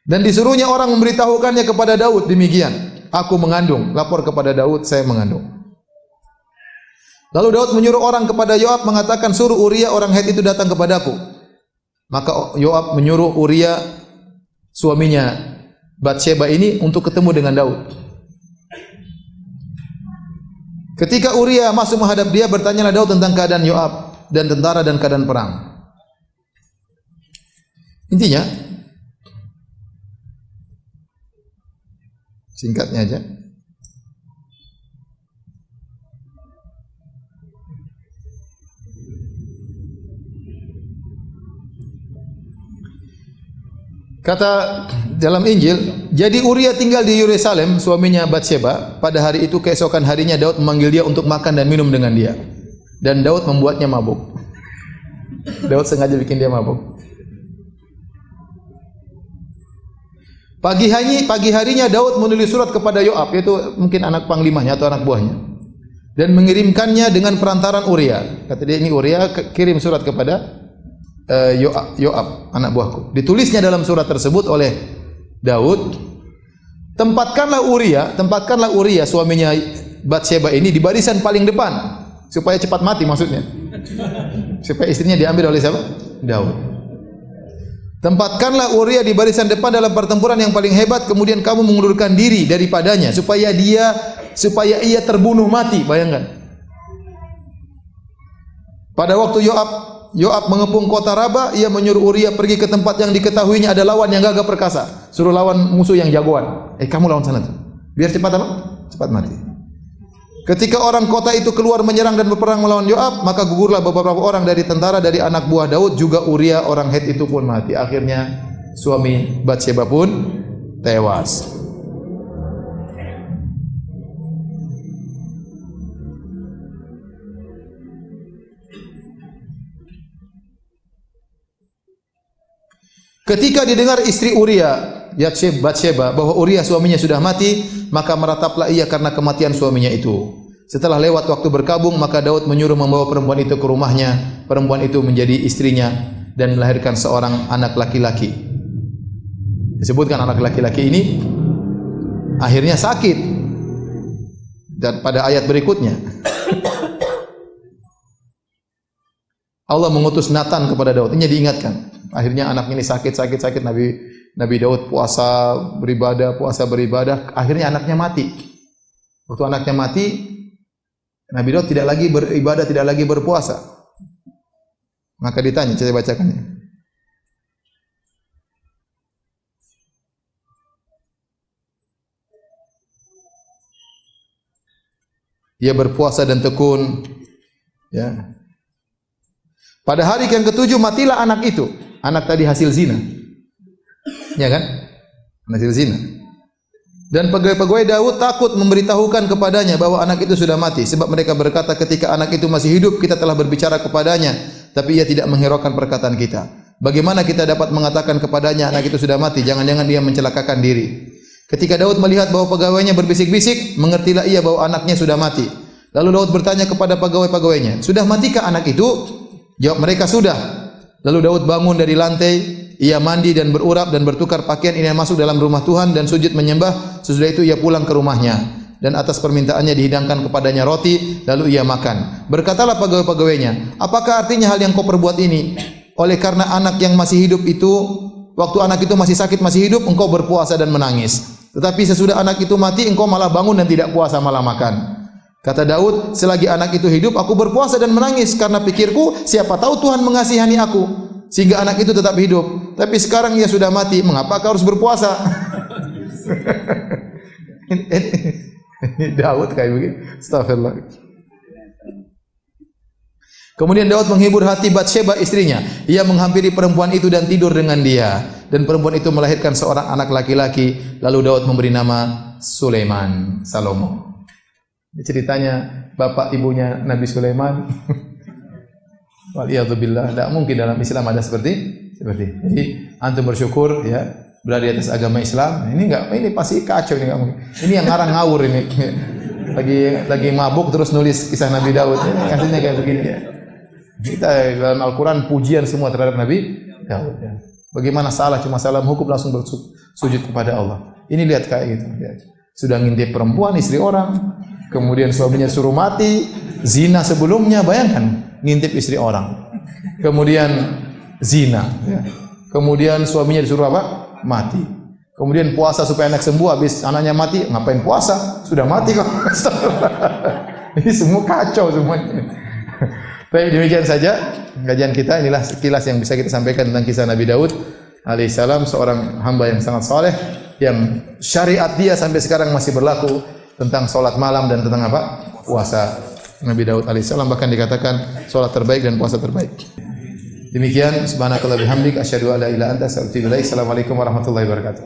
Dan disuruhnya orang memberitahukannya kepada Daud demikian, aku mengandung, lapor kepada Daud, saya mengandung. Lalu Daud menyuruh orang kepada Yoab mengatakan, suruh Uria orang Het itu datang kepadaku. Maka Yoab menyuruh Uria suaminya Batsheba ini untuk ketemu dengan Daud. Ketika Uria masuk menghadap dia, bertanyalah Daud tentang keadaan Yoab dan tentara dan keadaan perang. Intinya, singkatnya aja. Kata dalam Injil, jadi Uria tinggal di Yerusalem, suaminya Batsheba. Pada hari itu keesokan harinya Daud memanggil dia untuk makan dan minum dengan dia. Dan Daud membuatnya mabuk. Daud sengaja bikin dia mabuk. Pagi harinya Daud menulis surat kepada Yoab, yaitu mungkin anak panglimanya atau anak buahnya, dan mengirimkannya dengan perantaran Uria. Kata dia, ini Uria kirim surat kepada Yoab, anak buahku. Ditulisnya dalam surat tersebut oleh Daud, tempatkanlah Uria suaminya Batsheba ini di barisan paling depan supaya cepat mati, maksudnya supaya istrinya diambil oleh siapa? Daud. Tempatkanlah Uria di barisan depan dalam pertempuran yang paling hebat, kemudian kamu mengundurkan diri daripadanya supaya ia terbunuh mati. Bayangkan. Pada waktu Yoab mengepung kota Raba, ia menyuruh Uria pergi ke tempat yang diketahuinya ada lawan yang gagah perkasa. Suruh lawan musuh yang jagoan. Kamu lawan sana tuh. Biar cepat apa? Cepat mati. Ketika orang kota itu keluar menyerang dan berperang melawan Yoab, maka gugurlah beberapa orang dari tentara dari anak buah Daud, juga Uria orang Het itu pun mati. Akhirnya suami Batsheba pun tewas. Ketika didengar istri Uria, Batsheba, bahwa Uria suaminya sudah mati, maka merataplah ia karena kematian suaminya itu. Setelah lewat waktu berkabung, maka Daud menyuruh membawa perempuan itu ke rumahnya. Perempuan itu menjadi istrinya dan melahirkan seorang anak laki-laki. Disebutkan anak laki-laki ini akhirnya sakit. Dan pada ayat berikutnya Allah mengutus Nathan kepada Daud. Ini diingatkan. Akhirnya anak ini sakit. Nabi Daud puasa beribadah. Akhirnya anaknya mati. Waktu anaknya mati, Nabi Daud tidak lagi beribadah, tidak lagi berpuasa. Maka ditanya, saya bacakan ya. Ia berpuasa dan tekun. Ya. Pada hari yang ketujuh matilah anak itu. Anak tadi hasil zina. Ya kan? Hasil zina. Dan pegawai-pegawai Daud takut memberitahukan kepadanya bahwa anak itu sudah mati, sebab mereka berkata, ketika anak itu masih hidup kita telah berbicara kepadanya, tapi ia tidak menghiraukan perkataan kita. Bagaimana kita dapat mengatakan kepadanya anak itu sudah mati? Jangan-jangan dia mencelakakan diri. Ketika Daud melihat bahwa pegawainya berbisik-bisik, mengertilah ia bahwa anaknya sudah mati. Lalu Daud bertanya kepada pegawai-pegawainya, sudah matikah anak itu? Jawab mereka, sudah. Lalu Daud bangun dari lantai, ia mandi dan berurap dan bertukar pakaian, ini masuk dalam rumah Tuhan dan sujud menyembah. Sesudah itu ia pulang ke rumahnya, dan atas permintaannya dihidangkan kepadanya roti, lalu ia makan. Berkatalah pegawai-pegawainya, apakah artinya hal yang kau perbuat ini? Oleh karena anak yang masih hidup itu, waktu anak itu masih sakit, masih hidup, engkau berpuasa dan menangis. Tetapi sesudah anak itu mati, engkau malah bangun dan tidak puasa, malah makan. Kata Daud, selagi anak itu hidup, aku berpuasa dan menangis, karena pikirku, siapa tahu Tuhan mengasihani aku, sehingga anak itu tetap hidup. Tapi sekarang ia sudah mati, mengapa kau harus berpuasa? Ini Daud kayak begini. Astagfirullah. Kemudian Daud menghibur hati Batsheba istrinya. Ia menghampiri perempuan itu dan tidur dengan dia. Dan perempuan itu melahirkan seorang anak laki-laki. Lalu Daud memberi nama Sulaiman, Salomo. Ini ceritanya bapak ibunya Nabi Sulaiman. Waliyadzubillah. Tidak mungkin dalam Islam ada seperti. Jadi antum bersyukur ya berada di atas agama Islam. Ini pasti kacau, ini enggak mungkin. Ini yang ngarang ngawur ini. lagi mabuk terus nulis kisah Nabi Daud. Ini hasilnya kayak begini ya. Kita dalam Al-Quran pujian semua terhadap Nabi Daud. Ya. Bagaimana salah cuma salah hukum langsung bersujud kepada Allah. Ini lihat kayak gitu. Ya. Sudah ngintip perempuan istri orang, kemudian suaminya suruh mati, zina sebelumnya, bayangkan ngintip istri orang, kemudian zina, ya. Kemudian suaminya disuruh apa? Mati. Kemudian puasa supaya anak sembuh, habis anaknya mati, ngapain puasa? Sudah mati kok. Ini semua kacau semuanya. Baik, demikian saja kajian kita. Inilah sekilas yang bisa kita sampaikan tentang kisah Nabi Daud alaihissalam, seorang hamba yang sangat saleh, yang syariat dia sampai sekarang masih berlaku tentang salat malam dan tentang apa? Puasa. Nabi Daud alaihissalam bahkan dikatakan salat terbaik dan puasa terbaik. Demikian, subhanakallah bihamdik asyhadu an la ilaha illa anta astaghfiruka wa atubu ilaik. Assalamualaikum warahmatullahi wabarakatuh.